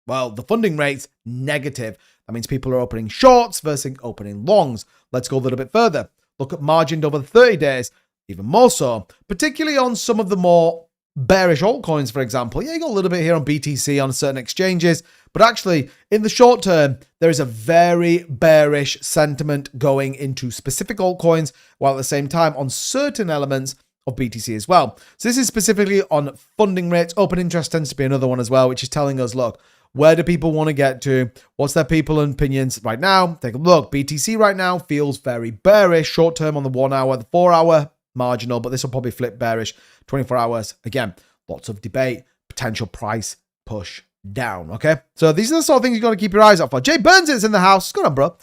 Well, the funding rate's negative. That means people are opening shorts versus opening longs. Let's go a little bit further. Look at margined over the 30 days, even more so, particularly on some of the more bearish altcoins, for example. Yeah, you got a little bit here on BTC on certain exchanges, but actually in the short term, there is a very bearish sentiment going into specific altcoins, while at the same time on certain elements of BTC as well. So this is specifically on funding rates. Open interest tends to be another one as well, which is telling us, look, where do people want to get to? What's their people and opinions right now? Take a look. BTC right now feels very bearish. Short term on the 1 hour, the 4 hour marginal, but this will probably flip bearish. 24 hours, again, lots of debate, potential price push down, okay? So these are the sort of things you got to keep your eyes out for. Jay Burns is in the house. Good on, bro.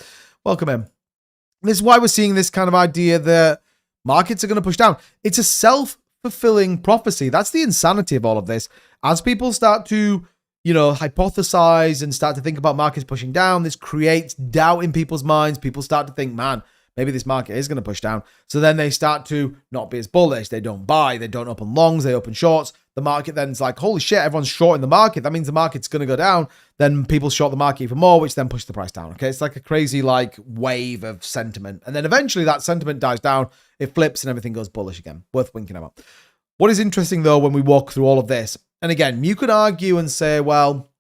Welcome in. This is why we're seeing this kind of idea that markets are going to push down. It's a self-fulfilling prophecy. That's the insanity of all of this. As people start to, you know, hypothesize and start to think about markets pushing down, this creates doubt in people's minds. People start to think, man, maybe this market is going to push down. So then they start to not be as bullish. They don't buy. They don't open longs. They open shorts. The market then is like, holy shit, everyone's short in the market. That means the market's going to go down. Then people short the market even more, which then push the price down. Okay, it's like a crazy like wave of sentiment. And then eventually that sentiment dies down. It flips and everything goes bullish again. Worth winking about. What is interesting though, when we walk through all of this, and again, you could argue and say, well,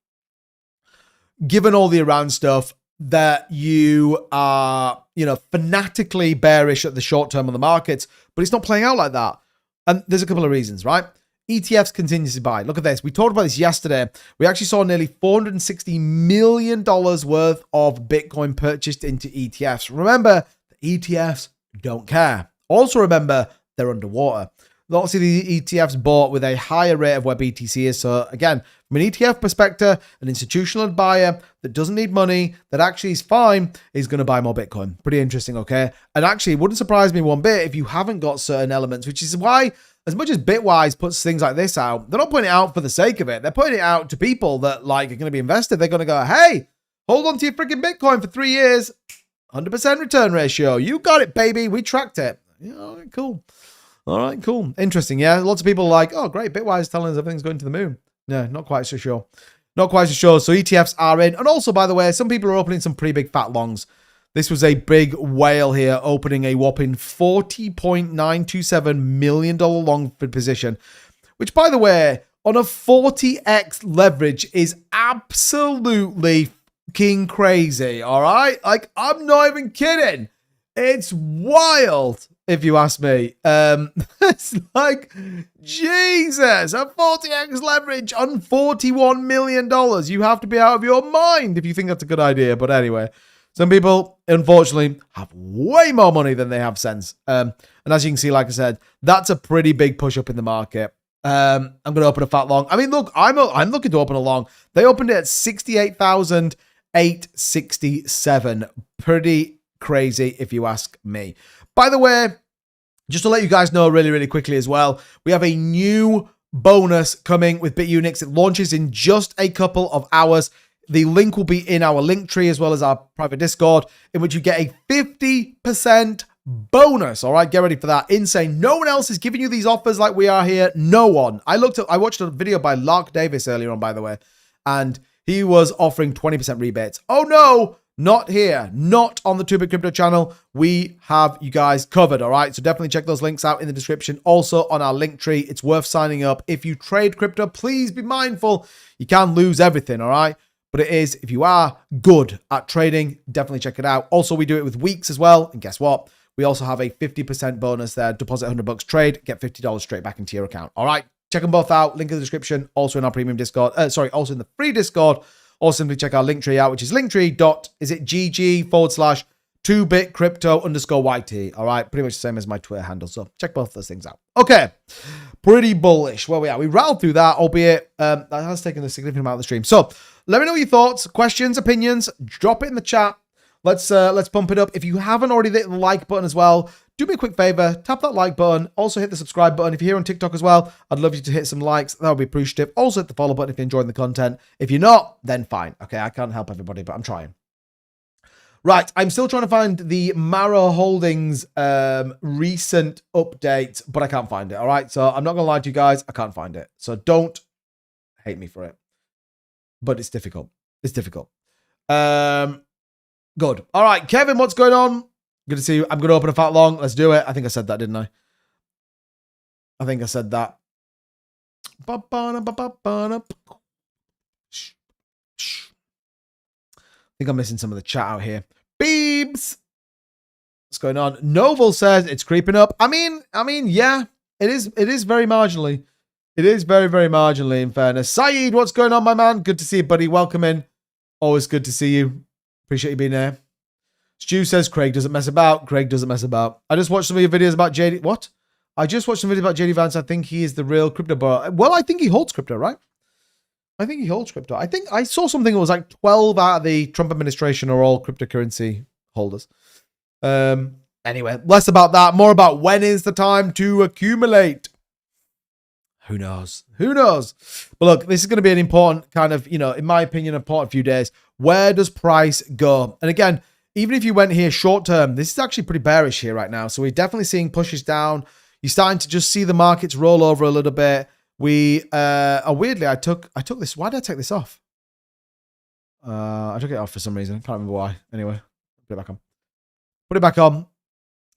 given all the Iran stuff, that you are, you know, fanatically bearish at the short term on the markets, but it's not playing out like that. And there's a couple of reasons, right? ETFs continue to buy. Look at this. We talked about this yesterday. We actually saw nearly $460 million worth of Bitcoin purchased into ETFs. Remember, the ETFs don't care. Also remember, they're underwater. Obviously, the ETFs bought with a higher rate of where BTC is. So again, from an ETF perspective, an institutional buyer that doesn't need money, that actually is fine, is going to buy more Bitcoin. Pretty interesting, okay? And actually, it wouldn't surprise me one bit if you haven't got certain elements, which is why, as much as Bitwise puts things like this out, they're not putting it out for the sake of it. They're putting it out to people that like are going to be invested. They're going to go, hey, hold on to your freaking Bitcoin for 3 years. 100% return ratio. You got it, baby. We tracked it. You know, cool. All right, cool. Interesting, yeah. Lots of people are like, oh, great, Bitwise is telling us everything's going to the moon. No, not quite so sure. Not quite so sure. So ETFs are in. And also, by the way, some people are opening some pretty big fat longs. This was a big whale here, opening a whopping $40.927 million long position, which, by the way, on a 40x leverage is absolutely fucking crazy, all right? Like, I'm not even kidding. It's wild, if you ask me. It's like, Jesus, a 40x leverage on $41 million. You have to be out of your mind if you think that's a good idea. But anyway, some people, unfortunately, have way more money than they have sense. And as you can see, like I said, that's a pretty big push up in the market. I'm going to open a fat long. I mean, look, I'm looking to open a long. They opened it at 68,867. Pretty crazy, if you ask me. By the way, just to let you guys know really, really quickly as well, we have a new bonus coming with Bitunix. It launches in just a couple of hours. The link will be in our link tree as well as our private Discord, in which you get a 50% bonus. All right, get ready for that. Insane. No one else is giving you these offers like we are here. No one. I watched a video by Lark Davis earlier on, by the way, and he was offering 20% rebates. Oh no, not here, not on the 2Bit Crypto channel. We have you guys covered, all right? So definitely check those links out in the description. Also on our link tree, it's worth signing up. If you trade crypto, please be mindful. You can lose everything, all right? But it is, if you are good at trading, definitely check it out. Also, we do it with Weex as well. And guess what? We also have a 50% bonus there. Deposit $100, trade, get $50 straight back into your account. All right, check them both out. Link in the description. Also in our premium Discord. Also in the free Discord. or simply check our Linktree out, which is linktree.gg/2bitcrypto_YT. All right, pretty much the same as my Twitter handle. So check both those things out. Okay, pretty bullish. Where we are, we rattled through that, albeit that has taken a significant amount of the stream. So let me know your thoughts, questions, opinions. Drop it in the chat. Let's pump it up. If you haven't already hit the like button as well, do me a quick favor, tap that like button. Also hit the subscribe button. If you're here on TikTok as well, I'd love you to hit some likes. That would be appreciative. Also hit the follow button if you're enjoying the content. If you're not, then fine. Okay, I can't help everybody, but I'm trying. Right, I'm still trying to find the Mara Holdings recent update, but I can't find it. All right, so I'm not gonna lie to you guys, I can't find it. So don't hate me for it. But it's difficult. It's difficult. Good. All right, Kevin, what's going on? Good to see you. I'm going to open a fat long. Let's do it. I think I said that, didn't I? I think I said that. I think I'm missing some of the chat out here. Beebs! What's going on? Novel says it's creeping up. I mean, yeah, it is very marginally. It is very, very marginally, in fairness. Saeed, what's going on, my man? Good to see you, buddy. Welcome in. Always good to see you. Appreciate you being there. Stu says Craig doesn't mess about. Craig doesn't mess about. I just watched some of your videos about JD. What? I just watched some videos about JD Vance. I think he is the real crypto bro. Well, I think he holds crypto, right? I think he holds crypto. I think I saw something that was like 12 out of the Trump administration are all cryptocurrency holders. Anyway, less about that. More about when is the time to accumulate. Who knows? Who knows? But look, this is going to be an important kind of, in my opinion, important few days. Where does price go? And again, even if you went here short term, this is actually pretty bearish here right now. So we're definitely seeing pushes down. You're starting to just see the markets roll over a little bit. We weirdly, I took this. Why did I take this off? I took it off for some reason. I can't remember why. Anyway, put it back on. Put it back on.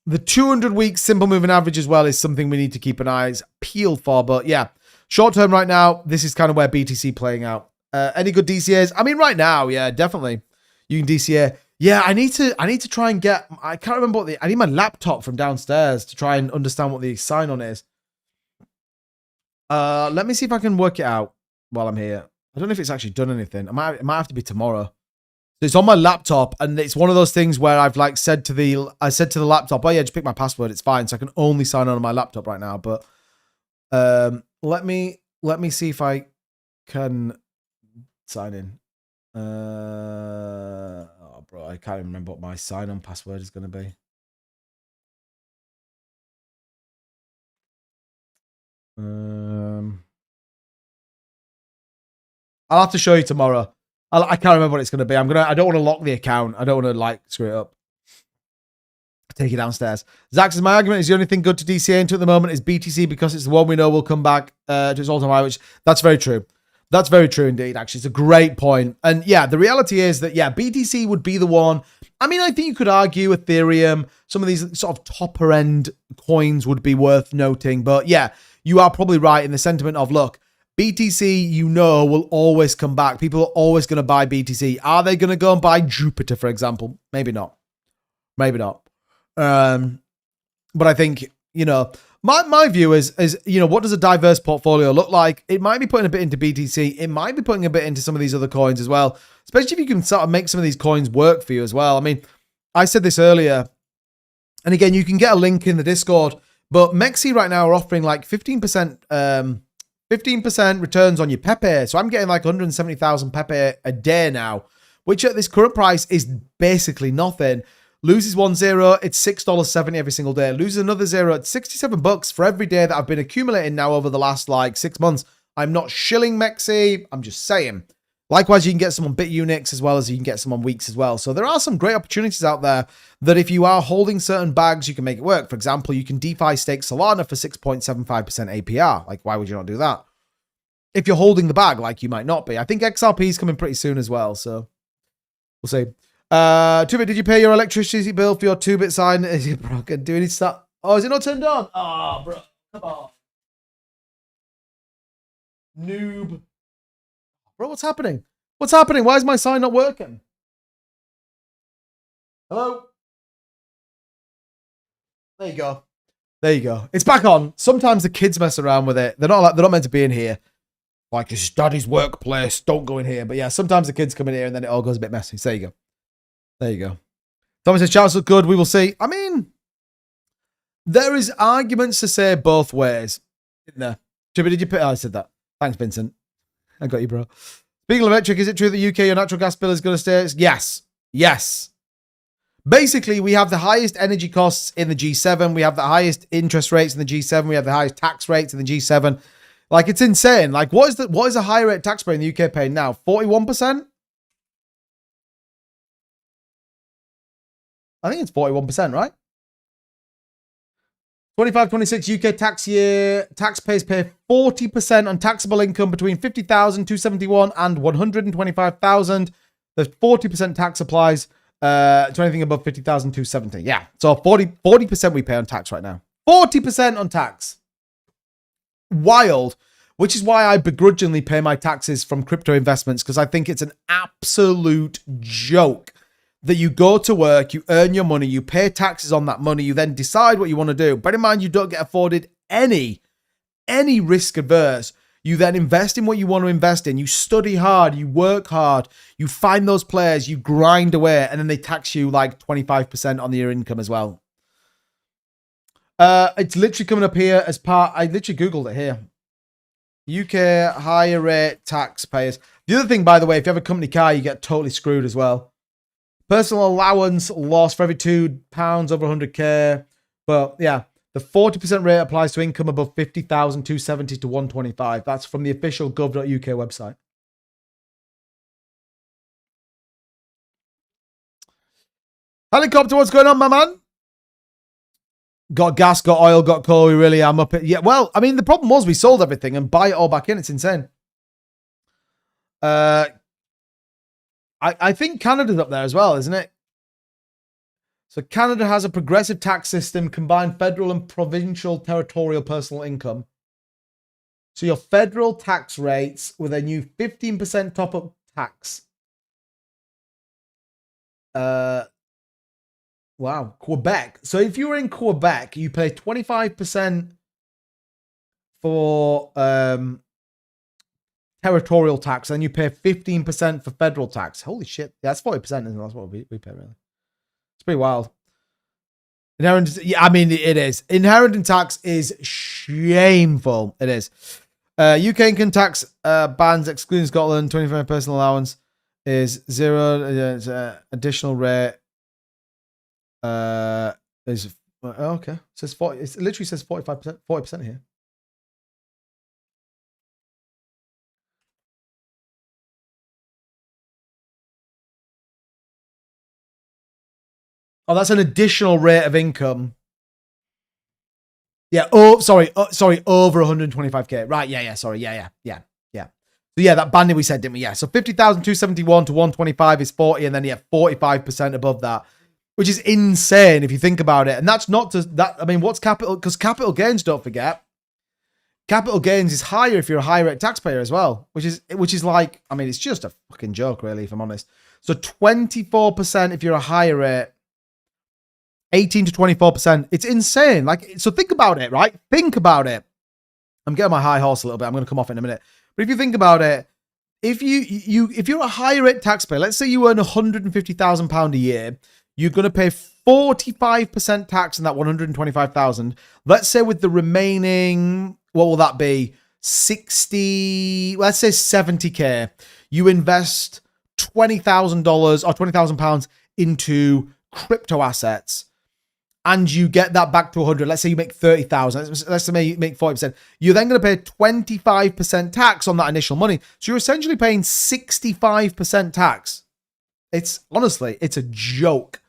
The 200-week simple moving average as well is something we need to keep an eyes peeled for. But yeah, short term right now, this is kind of where BTC playing out. Any good DCAs? I mean, right now, yeah, definitely. You can DCA. Yeah, I need to try and get. I can't remember what I need my laptop from downstairs to try and understand what the sign on is. Let me see if I can work it out while I'm here. I don't know if it's actually done anything. It might have to be tomorrow. It's on my laptop, and it's one of those things where I've like said to the laptop, oh yeah, just pick my password, it's fine. So I can only sign on my laptop right now. But let me see if I can sign in. Oh bro, I can't even remember what my sign-on password is gonna be. I'll have to show you tomorrow. I can't remember what it's gonna be. I don't want to lock the account. I don't want to like screw it up. Take it downstairs. Zach says, my argument is the only thing good to DCA into at the moment is BTC because it's the one we know will come back to its all-time high, which that's very true. That's very true indeed, actually. It's a great point. And yeah, the reality is that, yeah, BTC would be the one. I mean, I think you could argue Ethereum, some of these sort of topper end coins would be worth noting. But yeah, you are probably right in the sentiment of, look, BTC, will always come back. People are always going to buy BTC. Are they going to go and buy Jupiter, for example? Maybe not. Maybe not. But I think, my view is, what does a diverse portfolio look like? It might be putting a bit into BTC. It might be putting a bit into some of these other coins as well, especially if you can sort of make some of these coins work for you as well. I mean, I said this earlier, and again, you can get a link in the Discord, but Mexi right now are offering like 15% returns on your Pepe. So I'm getting like 170,000 Pepe a day now, which at this current price is basically nothing. Loses 1-0, it's $6.70 every single day. Loses another 0, it's $67 for every day that I've been accumulating now over the last like 6 months. I'm not shilling Mexi, I'm just saying. Likewise, you can get some on Bitunix as well as you can get some on Weex as well. So there are some great opportunities out there that if you are holding certain bags, you can make it work. For example, you can DeFi stake Solana for 6.75% APR. Like, why would you not do that? If you're holding the bag, like you might not be. I think XRP is coming pretty soon as well, so we'll see. 2bit, did you pay your electricity bill for your 2bit sign? Is it broken? Do we need to start? Oh, is it not turned on? Oh, bro. Come on. Noob. Bro, what's happening? What's happening? Why is my sign not working? Hello? There you go. There you go. It's back on. Sometimes the kids mess around with it. They're not meant to be in here. Like, it's daddy's workplace. Don't go in here. But yeah, sometimes the kids come in here and then it all goes a bit messy. So there you go. There you go. Thomas says, charts look good. We will see. I mean, there is arguments to say both ways. Isn't there? Chippy, did you put? Oh, I said that. Thanks, Vincent. I got you, bro. Speaking of electric, is it true that UK your natural gas bill is going to stay? Yes. Yes. Basically, we have the highest energy costs in the G7. We have the highest interest rates in the G7. We have the highest tax rates in the G7. Like, it's insane. Like, what is a high rate taxpayer in the UK paying now? 41%? I think it's 41%, right? 25-26 UK tax year. Taxpayers pay 40% on taxable income between 50,000, 271 and 125,000. The 40% tax applies to anything above 50,000, 270. Yeah. So 40% we pay on tax right now. 40% on tax. Wild. Which is why I begrudgingly pay my taxes from crypto investments, because I think it's an absolute joke that you go to work, you earn your money, you pay taxes on that money, you then decide what you want to do. Bear in mind, you don't get afforded any risk averse. You then invest in what you want to invest in. You study hard, you work hard, you find those players, you grind away, and then they tax you like 25% on your income as well. It's literally coming up here as part, I literally Googled it here. UK higher rate taxpayers. The other thing, by the way, if you have a company car, you get totally screwed as well. Personal allowance loss for every £2 over 100k. But yeah, the 40% rate applies to income above 50,000, 270 to 125. That's from the official gov.uk website. Helicopter, what's going on, my man? Got gas, got oil, got coal. We really am up it. Yeah, well, I mean, the problem was we sold everything and buy it all back in. It's insane. I think Canada's up there as well, isn't it? So Canada has a progressive tax system, combined federal and provincial territorial personal income. So your federal tax rates with a new 15% top-up tax. Wow, Quebec. So if you were in Quebec, you pay 25% for territorial tax, and you pay 15% for federal tax. Holy shit. Yeah, that's 40%, isn't it? That's what we pay, really. It's pretty wild. Inheritance, yeah, I mean, it is. Inheritance tax is shameful. It is. UK income tax bans, excluding Scotland, 25 personal allowance is 0. Additional rate. Is okay. It says 40. It literally says 45%, 40% here. Oh, that's an additional rate of income. Yeah. Oh, sorry. Over 125k. Right. Yeah. Sorry. Yeah. So yeah, that banding we said, didn't we? Yeah. So 50,271 to 125 is 40, and then you have 45% above that, which is insane if you think about it. And that's not just that. I mean, what's capital? Because capital gains, don't forget, capital gains is higher if you're a high rate taxpayer as well, which is like, I mean, it's just a fucking joke, really, if I'm honest. So 24% if you're a higher rate, 18 to 24%. It's insane. Like, so think about it, right? Think about it. I'm getting my high horse a little bit. I'm going to come off in a minute. But if you think about it, if you're a high rate taxpayer, let's say you earn £150,000 a year, you're going to pay 45% tax on that 125,000. Let's say with the remaining, what will that be? 60, let's say 70k. You invest $20,000 or £20,000 into crypto assets, and you get that back to 100. Let's say you make 30,000. Let's say you make 40%. You're then going to pay 25% tax on that initial money. So you're essentially paying 65% tax. It's honestly, it's a joke.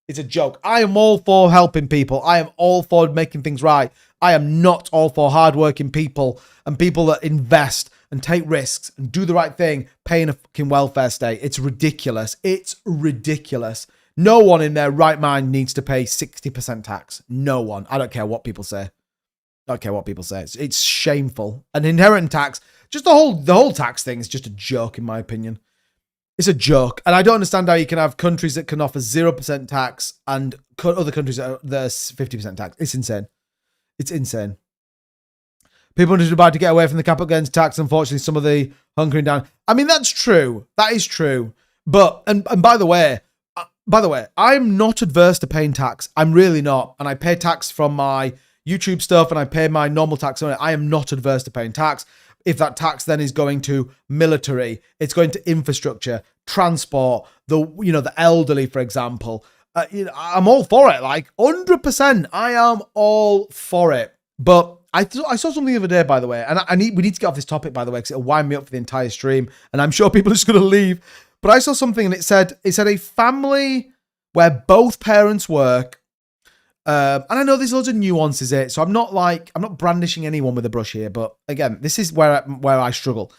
It's a joke. I am all for helping people. I am all for making things right. I am not all for hardworking people and people that invest and take risks and do the right thing, paying a fucking welfare state. It's ridiculous. It's ridiculous. No one in their right mind needs to pay 60% tax. No one. I don't care what people say. I don't care what people say. It's shameful. And inheritance tax, just the whole tax thing is just a joke, in my opinion. It's a joke. And I don't understand how you can have countries that can offer 0% tax and other countries that are 50% tax. It's insane. It's insane. People in Dubai to get away from the capital gains tax. Unfortunately, some of the hunkering down. I mean, that's true. That is true. But, and by the way, I'm not adverse to paying tax. I'm really not. And I pay tax from my YouTube stuff and I pay my normal tax on it. I am not adverse to paying tax. If that tax then is going to military, it's going to infrastructure, transport, the elderly, for example. I'm all for it. Like 100%, I am all for it. But I saw something the other day, by the way, and we need to get off this topic, by the way, because it'll wind me up for the entire stream, and I'm sure people are just going to leave. But I saw something, and it said a family where both parents work, and I know there's loads of nuances in it, so I'm not brandishing anyone with a brush here, but again, this is where I struggle.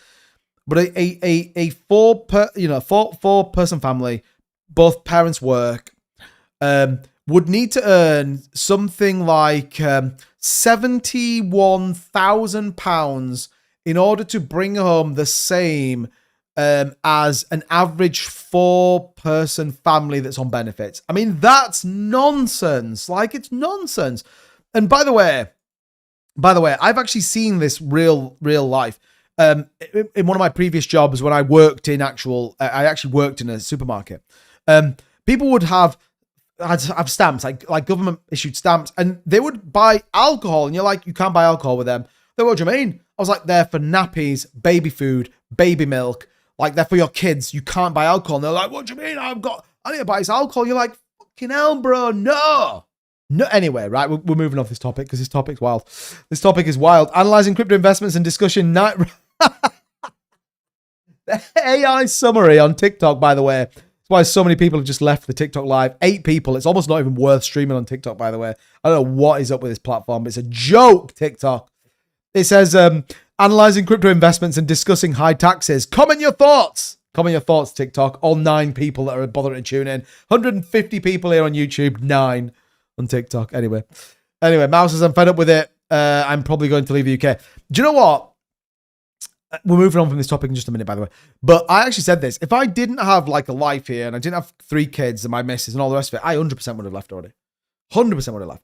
But a four person family, both parents work, would need to earn something like £71,000 in order to bring home the same as an average 4-person family that's on benefits. I mean, that's nonsense. Like, it's nonsense. And by the way, I've actually seen this real life. In one of my previous jobs, when I worked in I actually worked in a supermarket. People would have stamps, like government issued stamps, and they would buy alcohol, and you're like, you can't buy alcohol with them. They're, what do you mean? I was like, they're for nappies, baby food, baby milk, like they're for your kids. You can't buy alcohol. And they're like, what do you mean? I need to buy this alcohol. You're like, fucking hell, bro, no. Anyway, right, we're moving off this topic because this topic's wild. This topic is wild. Analyzing crypto investments and discussion night. The AI summary on TikTok, by the way. That's why so many people have just left the TikTok live. 8 people. It's almost not even worth streaming on TikTok, by the way. I don't know what is up with this platform, but it's a joke, TikTok. It says, analyzing crypto investments and discussing high taxes. Comment your thoughts. Comment your thoughts, TikTok. All 9 people that are bothering to tune in. 150 people here on YouTube. 9 on TikTok. Anyway, Mouse says, I'm fed up with it. I'm probably going to leave the UK. Do you know what? We're moving on from this topic in just a minute, by the way. But I actually said this. If I didn't have like a life here and I didn't have 3 kids and my missus and all the rest of it, I 100% would have left already. 100% would have left.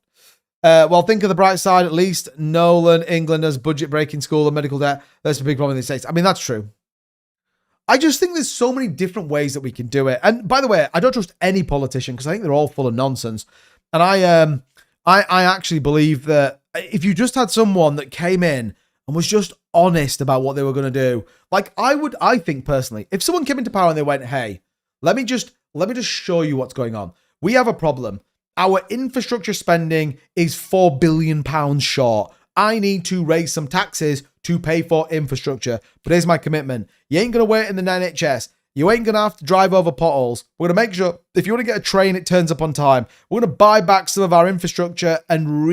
Well, think of the bright side. At least Nolan, England has budget-breaking school and medical debt. That's a big problem in the States. I mean, that's true. I just think there's so many different ways that we can do it. And by the way, I don't trust any politician because I think they're all full of nonsense. And I actually believe that if you just had someone that came in and was just honest about what they were going to do, like I think personally, if someone came into power and they went, hey, let me just show you what's going on. We have a problem. Our infrastructure spending is £4 billion short. I need to raise some taxes to pay for infrastructure. But here's my commitment. You ain't going to wait in the NHS. You ain't going to have to drive over potholes. We're going to make sure if you want to get a train, it turns up on time. We're going to buy back some of our infrastructure and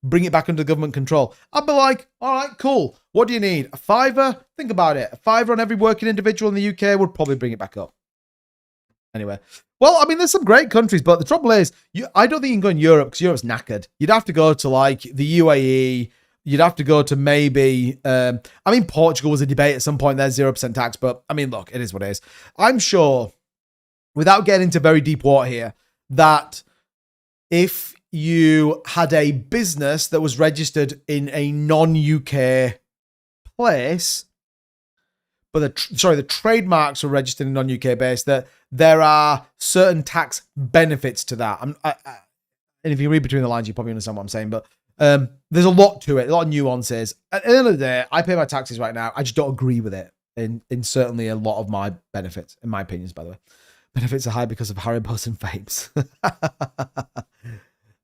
bring it back under government control. I'd be like, all right, cool. What do you need? A $5? Think about it. A $5 on every working individual in the UK would probably bring it back up. Anyway. Well, I mean, there's some great countries, but the trouble is, I don't think you can go in Europe because Europe's knackered. You'd have to go to like the UAE. You'd have to go to maybe, Portugal was a debate at some point. There's 0% tax, but I mean, look, it is what it is. I'm sure, without getting into very deep water here, that if you had a business that was registered in a non-UK place, but the trademarks were registered in non-UK base, that there are certain tax benefits to that. And if you read between the lines, you probably understand what I'm saying, but there's a lot to it, a lot of nuances. At the end of the day, I pay my taxes right now. I just don't agree with it in certainly a lot of my benefits, in my opinions, by the way. Benefits are high because of Haribos and vapes.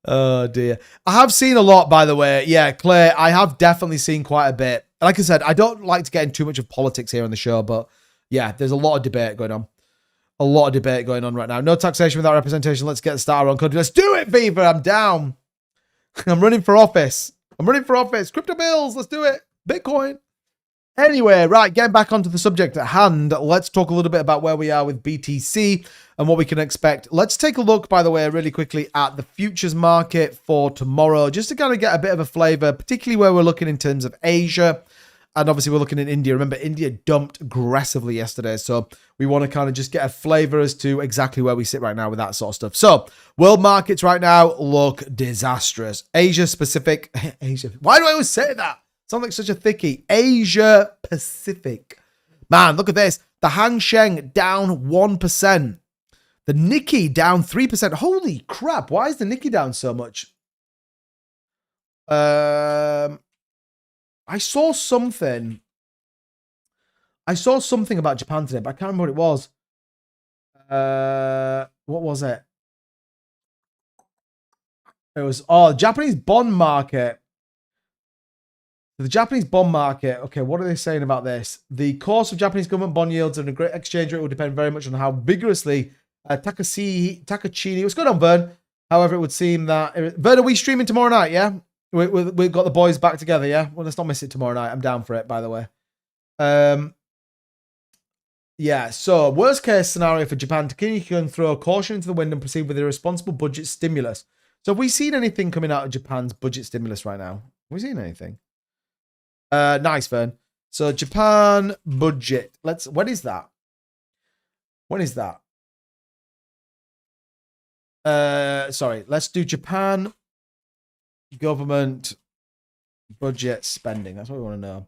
Oh, dear. I have seen a lot, by the way. Yeah, Clay, I have definitely seen quite a bit. Like I said, I don't like to get into too much of politics here on the show, but yeah, there's a lot of debate going on. A lot of debate going on right now. No taxation without representation. Let's get started on country. Let's do it, Viva. I'm down. I'm running for office. Crypto bills. Let's do it. Bitcoin. Anyway, right, getting back onto the subject at hand, let's talk a little bit about where we are with BTC and what we can expect. Let's take a look, by the way, really quickly at the futures market for tomorrow, just to kind of get a bit of a flavor, particularly where we're looking in terms of Asia. And obviously we're looking in India. Remember, India dumped aggressively yesterday. So we want to kind of just get a flavor as to exactly where we sit right now with that sort of stuff. So world markets right now look disastrous. Asia specific. Asia. Why do I always say that? Sounds like such a thickie. Asia Pacific. Man, look at this. The Hang Seng down 1%. The Nikkei down 3%. Holy crap. Why is the Nikkei down so much? I saw something. About Japan today, but I can't remember what it was. What was it? It was, Japanese bond market. The Japanese bond market. Okay, what are they saying about this? The course of Japanese government bond yields and a great exchange rate will depend very much on how vigorously Takachini. What's going on, Vern? However, it would seem that Vern, are we streaming tomorrow night? Yeah, we've got the boys back together. Yeah, well, let's not miss it tomorrow night. I'm down for it, by the way. Yeah. So, worst case scenario for Japan, Takachini can throw caution into the wind and proceed with a responsible budget stimulus. So, have we seen anything coming out of Japan's budget stimulus right now? Have we seen anything? Nice, Vern. So, Japan budget. When is that? Sorry, let's do Japan government budget spending. That's what we want to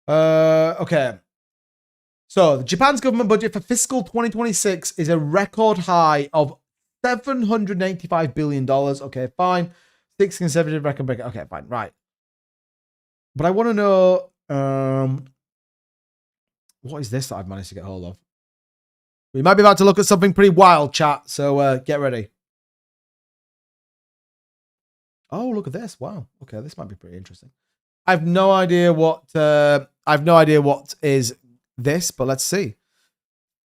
know. Okay. So, Japan's government budget for fiscal 2026 is a record high of $785 billion. Okay, fine. 6 consecutive record breaker. Okay, fine. Right. But I want to know, what is this that I've managed to get hold of? We might be about to look at something pretty wild, chat. So get ready. Oh, look at this! Wow. Okay, this might be pretty interesting. I have no idea what. Is this, but let's see.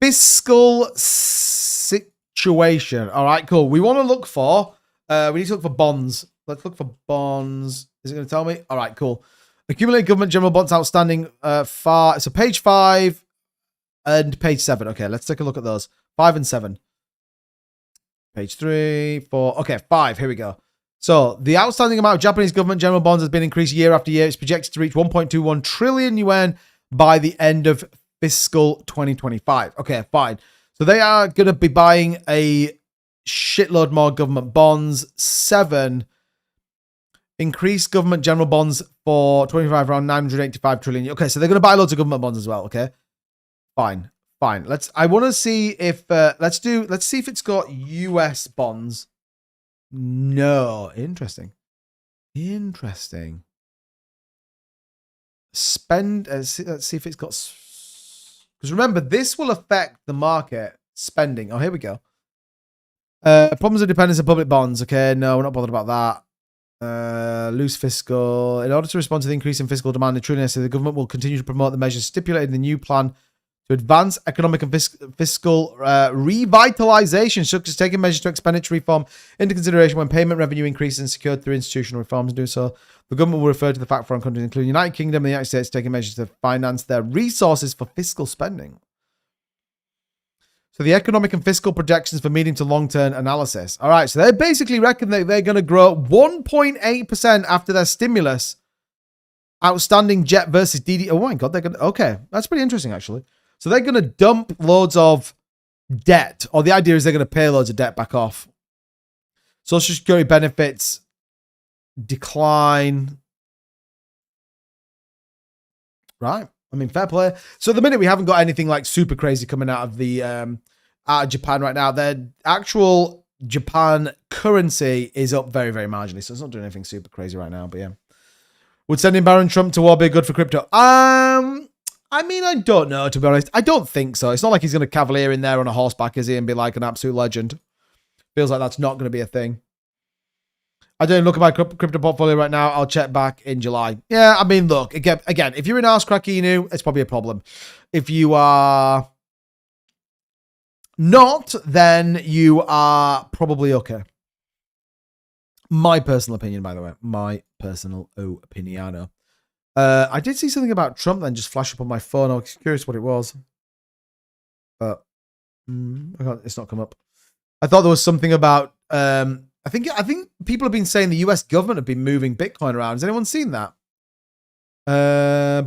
Fiscal situation. All right, cool. We want to look for. We need to look for bonds. Let's look for bonds. Is it going to tell me? All right, cool. Accumulated government general bonds outstanding. So page 5 and page 7. Okay, let's take a look at those. 5 and 7. Page 3, 4. Okay, 5. Here we go. So the outstanding amount of Japanese government general bonds has been increased year after year. It's projected to reach 1.21 trillion yuan by the end of fiscal 2025. Okay, fine. So they are going to be buying a shitload more government bonds. 7. Increased government general bonds for 25 around 985 trillion. Okay, so they're going to buy loads of government bonds as well. Okay, fine. I want to see if let's see if it's got US bonds. No, interesting. Spend. Let's see if it's got. Because remember, this will affect the market spending. Oh, here we go. Problems of dependence of public bonds. Okay, no, we're not bothered about that. Loose fiscal. In order to respond to the increase in fiscal demand, the government will continue to promote the measures stipulated in the new plan to advance economic and fiscal revitalization, such as taking measures to expenditure reform into consideration when payment revenue increases and secured through institutional reforms. Do so. The government will refer to the fact foreign countries, including the United Kingdom and the United States, taking measures to finance their resources for fiscal spending. So the economic and fiscal projections for medium to long-term analysis. All right, so they basically reckon that they're going to grow 1.8% after their stimulus. Outstanding jet versus DD. Oh my God, they're going to... Okay, that's pretty interesting, actually. So they're going to dump loads of debt, or the idea is they're going to pay loads of debt back off. Social Security benefits decline. Right. I mean, fair play. So at the minute, we haven't got anything like super crazy coming out of the out of Japan right now. Their actual Japan currency is up very, very marginally. So it's not doing anything super crazy right now. But yeah. Would sending Baron Trump to war be good for crypto? I mean, I don't know, to be honest. I don't think so. It's not like he's going to cavalier in there on a horseback, is he, and be like an absolute legend. Feels like that's not going to be a thing. I don't look at my crypto portfolio right now. I'll check back in July. Yeah, I mean, look, again, if you're in Ask Krakenu, it's probably a problem. If you are not, then you are probably okay. My personal opinion, by the way. My personal opiniano. I did see something about Trump then just flash up on my phone. I was curious what it was. But it's not come up. I thought there was something about... I think people have been saying the US government have been moving Bitcoin around. Has anyone seen that? Where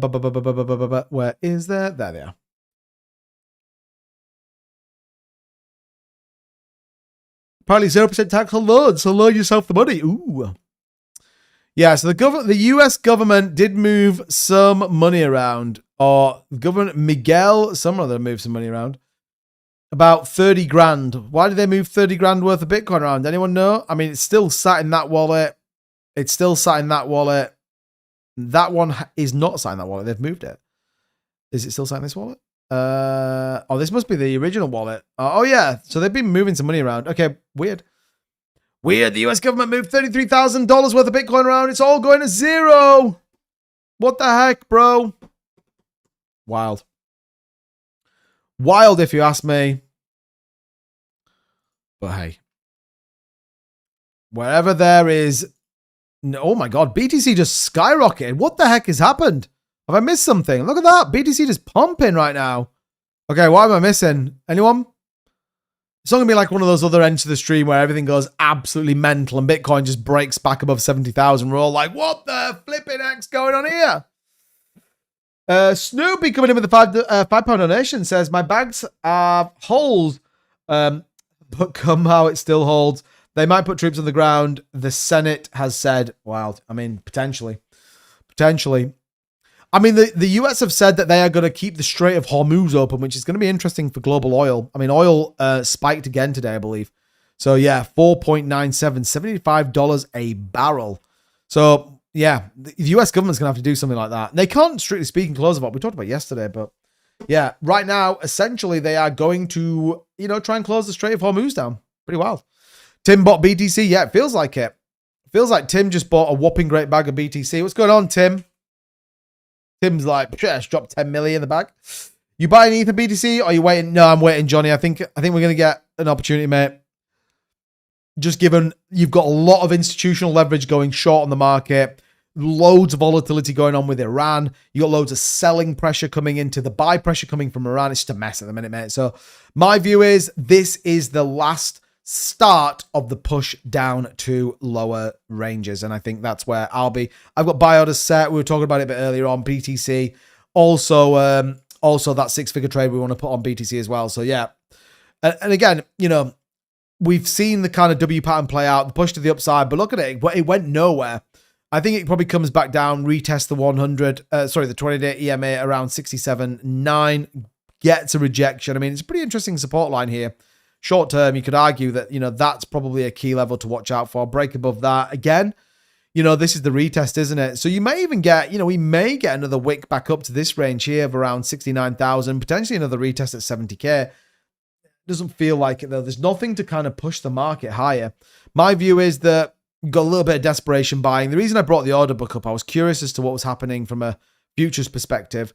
is that? There they are. Apparently 0% tax on loans, so loan yourself the money. Ooh. Yeah, so the US government did move some money around, or government Miguel, some other moved some money around. About 30 grand. Why did they move 30 grand worth of Bitcoin around? Anyone know? I mean, it's still sat in that wallet. It's still sat in that wallet. That one is not sat in that wallet. They've moved it. Is it still sat in this wallet? Oh, this must be the original wallet. Oh, yeah. So they've been moving some money around. Okay, weird. Weird. The US government moved $33,000 worth of Bitcoin around. It's all going to zero. What the heck, bro? Wild. Wild, if you ask me. But hey. Wherever there is... Oh my God, BTC just skyrocketed. What the heck has happened? Have I missed something? Look at that. BTC just pumping right now. Okay, what am I missing? Anyone? It's not going to be like one of those other ends of the stream where everything goes absolutely mental and Bitcoin just breaks back above 70,000. We're all like, what the flipping heck's going on here? Snoopy coming in with a £5 donation says, my bags are holes, but come how it still holds. They might put troops on the ground. The Senate has said, wow, I mean, potentially. I mean, the US have said that they are going to keep the Strait of Hormuz open, which is going to be interesting for global oil. I mean, oil spiked again today, I believe. So, yeah, $4.97, $75 a barrel. So, yeah, the US government's going to have to do something like that. They can't, strictly speaking, close the vault. We talked about yesterday, but yeah, right now, essentially, they are going to, try and close the Strait of Hormuz down. Pretty wild. Tim bought BTC. Yeah, it feels like it. It feels like Tim just bought a whopping great bag of BTC. What's going on, Tim? Tim's like, just dropped 10 million in the bag. You buying Ether BTC or are you waiting? No, I'm waiting, Johnny. I think we're going to get an opportunity, mate. Just given you've got a lot of institutional leverage going short on the market, loads of volatility going on with Iran. You got loads of selling pressure coming into the buy pressure coming from Iran. It's just a mess at the minute, mate. So my view is this is the last start of the push down to lower ranges, and I think that's where I'll be. I've got buy orders set. We were talking about it a bit earlier on BTC. Also that six-figure trade we want to put on BTC as well. So yeah, and again, we've seen the kind of W pattern play out, the push to the upside, but look at it, it went nowhere. I think it probably comes back down, retest the 20-day EMA around 67.9, gets a rejection. I mean, it's a pretty interesting support line here. Short term, you could argue that, that's probably a key level to watch out for. Break above that. Again, this is the retest, isn't it? So you may even get, we may get another wick back up to this range here of around 69,000, potentially another retest at 70K. Doesn't feel like it, though. There's nothing to kind of push the market higher. My view is that you've got a little bit of desperation buying. The reason I brought the order book up, I was curious as to what was happening from a futures perspective.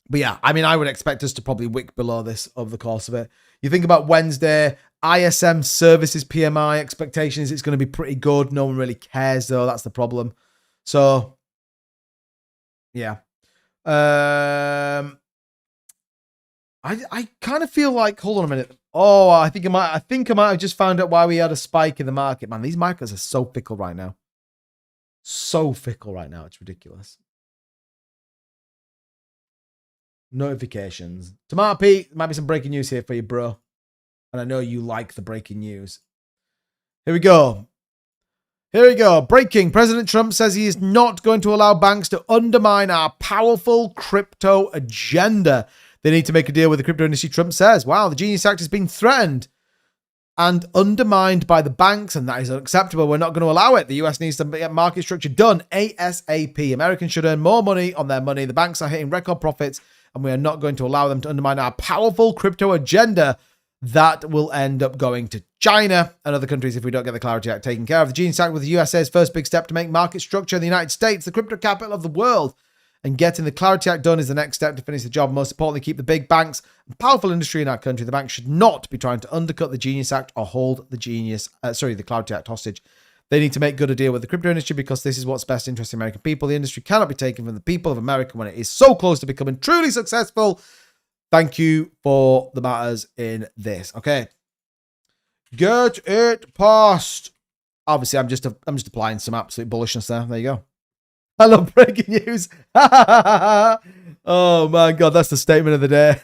But yeah, I mean, I would expect us to probably wick below this over the course of it. You think about Wednesday, ISM services PMI expectations, it's going to be pretty good. No one really cares, though. That's the problem. So, yeah. I kind of feel like, hold on a minute. Oh, I think I might have just found out why we had a spike in the market. Man, these markets are so fickle right now. So fickle right now. It's ridiculous. Notifications. Tomato Pete, might be some breaking news here for you, bro. And I know you like the breaking news. Here we go. Breaking. President Trump says he is not going to allow banks to undermine our powerful crypto agenda. They need to make a deal with the crypto industry, Trump says. Wow, the Genius Act has been threatened and undermined by the banks, and that is unacceptable. We're not going to allow it. The US needs to get market structure done ASAP. Americans should earn more money on their money. The banks are hitting record profits, and we are not going to allow them to undermine our powerful crypto agenda. That will end up going to China and other countries if we don't get the Clarity Act taken care of. The Genius Act was the USA's first big step to make market structure in the United States the crypto capital of the world. And getting the Clarity Act done is the next step to finish the job. Most importantly, keep the big banks and powerful industry in our country. The banks should not be trying to undercut the Genius Act or hold the Clarity Act hostage. They need to make good a deal with the crypto industry because this is what's best interest in American people. The industry cannot be taken from the people of America when it is so close to becoming truly successful. Thank you for the matters in this. Okay. Get it past. Obviously, I'm just applying some absolute bullishness there. There you go. I love breaking news. Oh my God, that's the statement of the day.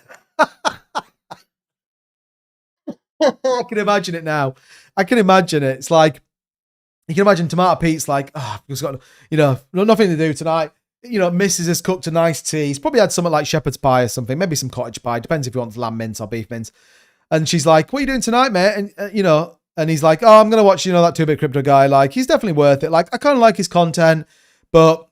I can imagine it now. I can imagine it. It's like You can imagine Tomato Pete's like, oh, he's got, nothing to do tonight. Mrs. has cooked a nice tea. He's probably had something like shepherd's pie or something, maybe some cottage pie. Depends if he wants lamb mince or beef mince. And she's like, what are you doing tonight, mate? And, and he's like, oh, I'm going to watch, that 2-bit crypto guy. Like, he's definitely worth it. Like, I kind of like his content, but,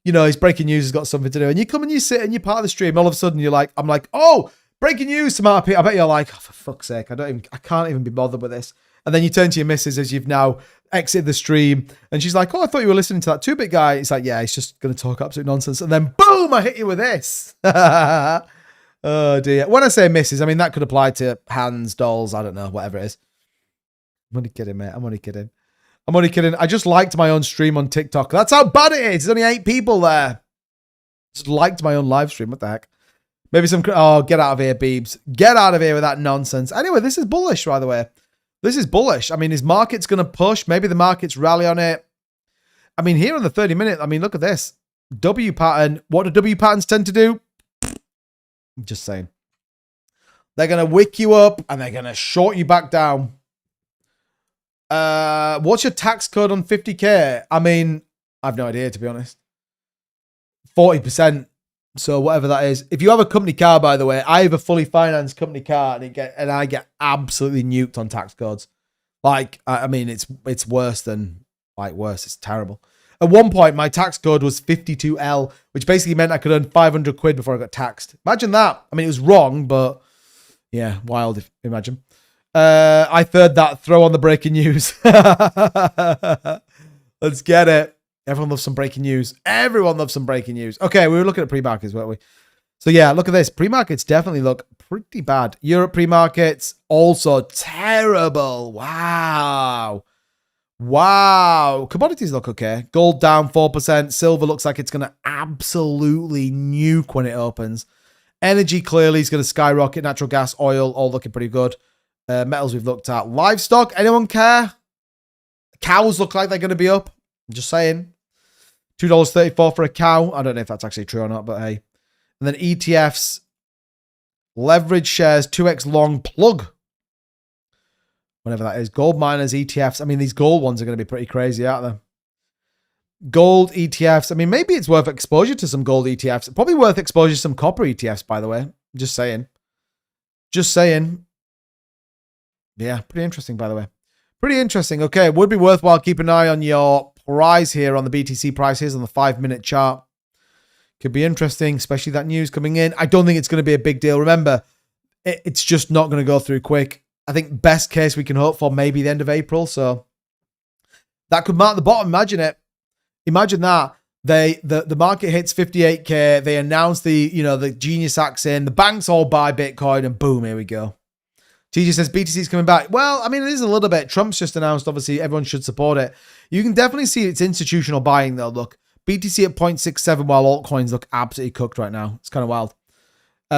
his breaking news has got something to do. And you come and you sit and you're part of the stream. All of a sudden, I'm like, oh, breaking news, Tomato Pete. I bet you're like, oh, for fuck's sake, I can't even be bothered with this. And then you turn to your missus as you've now exited the stream. And she's like, oh, I thought you were listening to that 2-bit guy. It's like, yeah, he's just going to talk absolute nonsense. And then, boom, I hit you with this. Oh, dear. When I say missus, I mean, that could apply to hands, dolls, I don't know, whatever it is. I'm only kidding, mate. I'm only kidding. I just liked my own stream on TikTok. That's how bad it is. There's only 8 people there. Just liked my own live stream. What the heck? Maybe some... Oh, get out of here, Beebs. Get out of here with that nonsense. Anyway, this is bullish, by the way. This is bullish. I mean, is market's going to push? Maybe the markets rally on it. I mean, here on the 30-minute, I mean, look at this. W pattern. What do W patterns tend to do? I'm just saying. They're going to wick you up and they're going to short you back down. What's your tax code on 50K? I mean, I've no idea, to be honest. 40%. So whatever that is. If you have a company car, by the way, I have a fully financed company car and I get absolutely nuked on tax codes. Like, I mean, it's worse than, worse. It's terrible. At one point, my tax code was 52L, which basically meant I could earn 500 quid before I got taxed. Imagine that. I mean, it was wrong, but yeah, wild, imagine. I third that. Throw on the breaking news. Let's get it. Everyone loves some breaking news. Everyone loves some breaking news. Okay, we were looking at pre-markets, weren't we? So yeah, look at this. Pre-markets definitely look pretty bad. Europe pre-markets also terrible. Wow. Commodities look okay. Gold down 4%. Silver looks like it's going to absolutely nuke when it opens. Energy clearly is going to skyrocket. Natural gas, oil, all looking pretty good. Metals we've looked at. Livestock, anyone care? Cows look like they're going to be up. I'm just saying. $2.34 for a cow. I don't know if that's actually true or not, but hey. And then ETFs. Leverage shares, 2x long plug. Whatever that is. Gold miners, ETFs. I mean, these gold ones are going to be pretty crazy, aren't they? Gold ETFs. I mean, maybe it's worth exposure to some gold ETFs. Probably worth exposure to some copper ETFs, by the way. Just saying. Just saying. Yeah, pretty interesting, by the way. Pretty interesting. Okay, would be worthwhile keep an eye on your price here on the BTC prices on the 5-minute chart. Could be interesting, especially that news coming in. I don't think it's going to be a big deal. Remember, it's just not going to go through quick. I think best case we can hope for maybe the end of April. So that could mark the bottom. Imagine it. Imagine that. The market hits 58K. They announce the Genius Act's in. The banks all buy Bitcoin and boom, here we go. TJ says BTC is coming back. Well, I mean, it is a little bit. Trump's just announced, obviously, everyone should support it. You can definitely see it's institutional buying, though. Look, BTC at 0.67 while altcoins look absolutely cooked right now. It's kind of wild.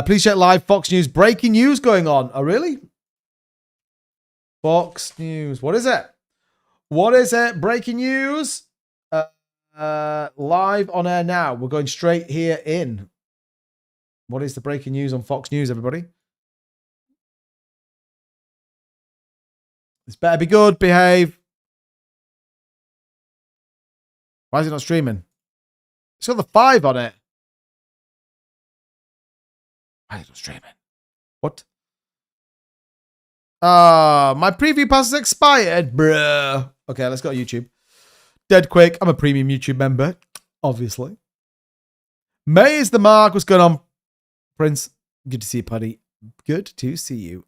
Please check live Fox News. Breaking news going on. Oh, really? Fox News. What is it? What is it? Breaking news. Live on air now. We're going straight here in. What is the breaking news on Fox News, everybody? This better be good. Behave. Why is it not streaming? It's got the 5 on it. Why is it not streaming? What? My preview pass has expired, bruh. Okay, let's go to YouTube. Dead quick. I'm a premium YouTube member, obviously. May is the mark. What's going on, Prince? Good to see you, buddy. Good to see you.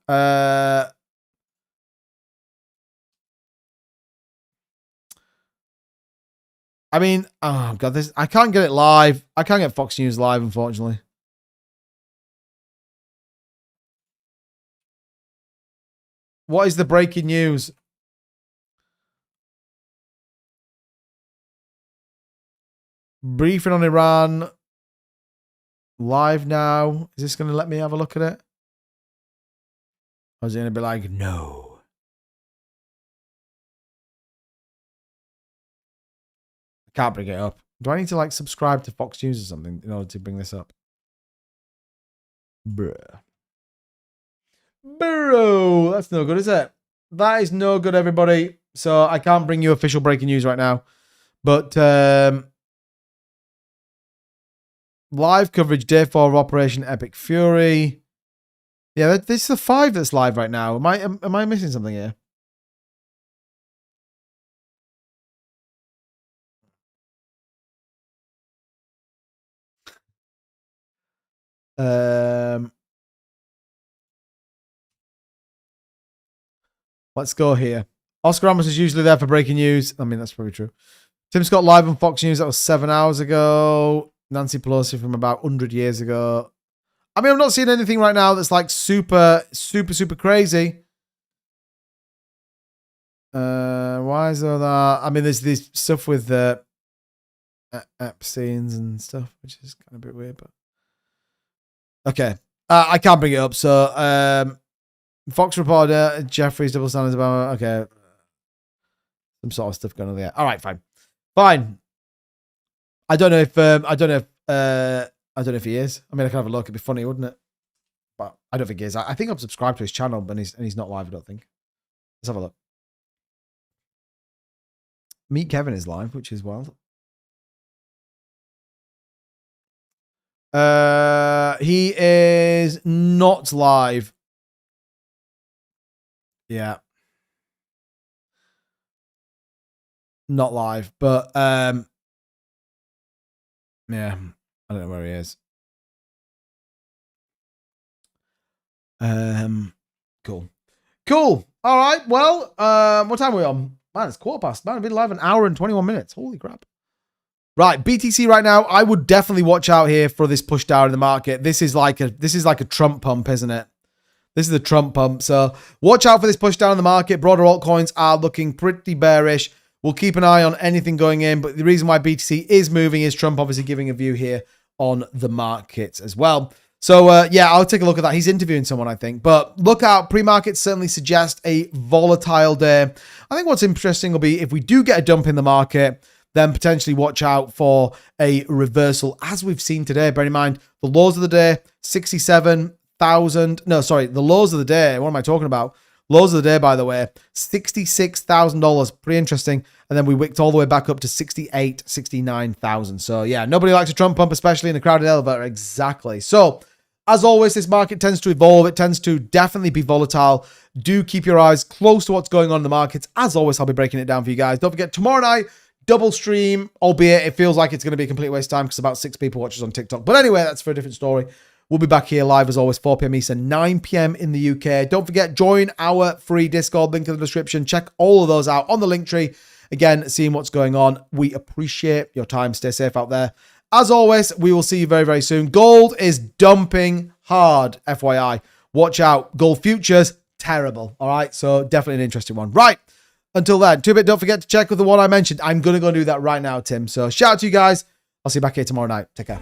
I mean, oh god, I can't get it live. I can't get Fox News live, unfortunately. What is the breaking news? Briefing on Iran. Live now. Is this going to let me have a look at it? Or is it going to be like, no? Can't bring it up. Do I need to like subscribe to Fox News or something in order to bring this up? Bruh. Bro, that's no good, is it? That is no good, everybody. So I can't bring you official breaking news right now. But live coverage, day 4 of Operation Epic Fury. Yeah, this is the 5 that's live right now. Am I missing something here? Let's go here. Oscar Ramos is usually there for breaking news. I mean, that's probably true. Tim Scott live on Fox News. That was 7 hours ago. Nancy Pelosi from about 100 years ago. I mean, I'm not seeing anything right now that's like super crazy. Why is there that? I mean, there's this stuff with Epstein's and stuff, which is kind of a bit weird, but okay. I can't bring it up. So, Fox reporter Jeffrey's double standards about okay, some sort of stuff going on there. All right, fine. I don't know if he is. I mean, I can have a look. It'd be funny, wouldn't it? But I don't think he is. I think I'm subscribed to his channel, but he's not live. I don't think. Let's have a look. Meet Kevin is live, which is wild. He is not live. Yeah. Not live, but yeah, I don't know where he is. Cool. All right. Well, what time are we on? Man, it's 15:15. Man, I've been live an hour and 21 minutes. Holy crap. Right, BTC right now, I would definitely watch out here for this push down in the market. This is like a Trump pump, isn't it? This is the Trump pump. So watch out for this push down in the market. Broader altcoins are looking pretty bearish. We'll keep an eye on anything going in. But the reason why BTC is moving is Trump obviously giving a view here on the markets as well. So yeah, I'll take a look at that. He's interviewing someone, I think. But look out. Pre-markets certainly suggest a volatile day. I think what's interesting will be if we do get a dump in the market, then potentially watch out for a reversal as we've seen today. Bear in mind, the lows of the day, 67,000. No, sorry, the lows of the day. What am I talking about? Lows of the day, by the way, $66,000. Pretty interesting. And then we wicked all the way back up to 68, 69,000. So yeah, nobody likes a Trump pump, especially in a crowded elevator. Exactly. So as always, this market tends to evolve. It tends to definitely be volatile. Do keep your eyes close to what's going on in the markets. As always, I'll be breaking it down for you guys. Don't forget, tomorrow night, double stream, albeit it feels like it's going to be a complete waste of time because about 6 people watch us on TikTok. But anyway, that's for a different story. We'll be back here live as always, 4 p.m. Eastern, 9 p.m. in the UK. Don't forget, join our free Discord, link in the description. Check all of those out on the link tree. Again, seeing what's going on. We appreciate your time. Stay safe out there. As always, we will see you very, very soon. Gold is dumping hard, FYI. Watch out. Gold futures, terrible. All right, so definitely an interesting one. Right. Until then, 2bit, don't forget to check with the one I mentioned. I'm going to go do that right now, Tim. So shout out to you guys. I'll see you back here tomorrow night. Take care.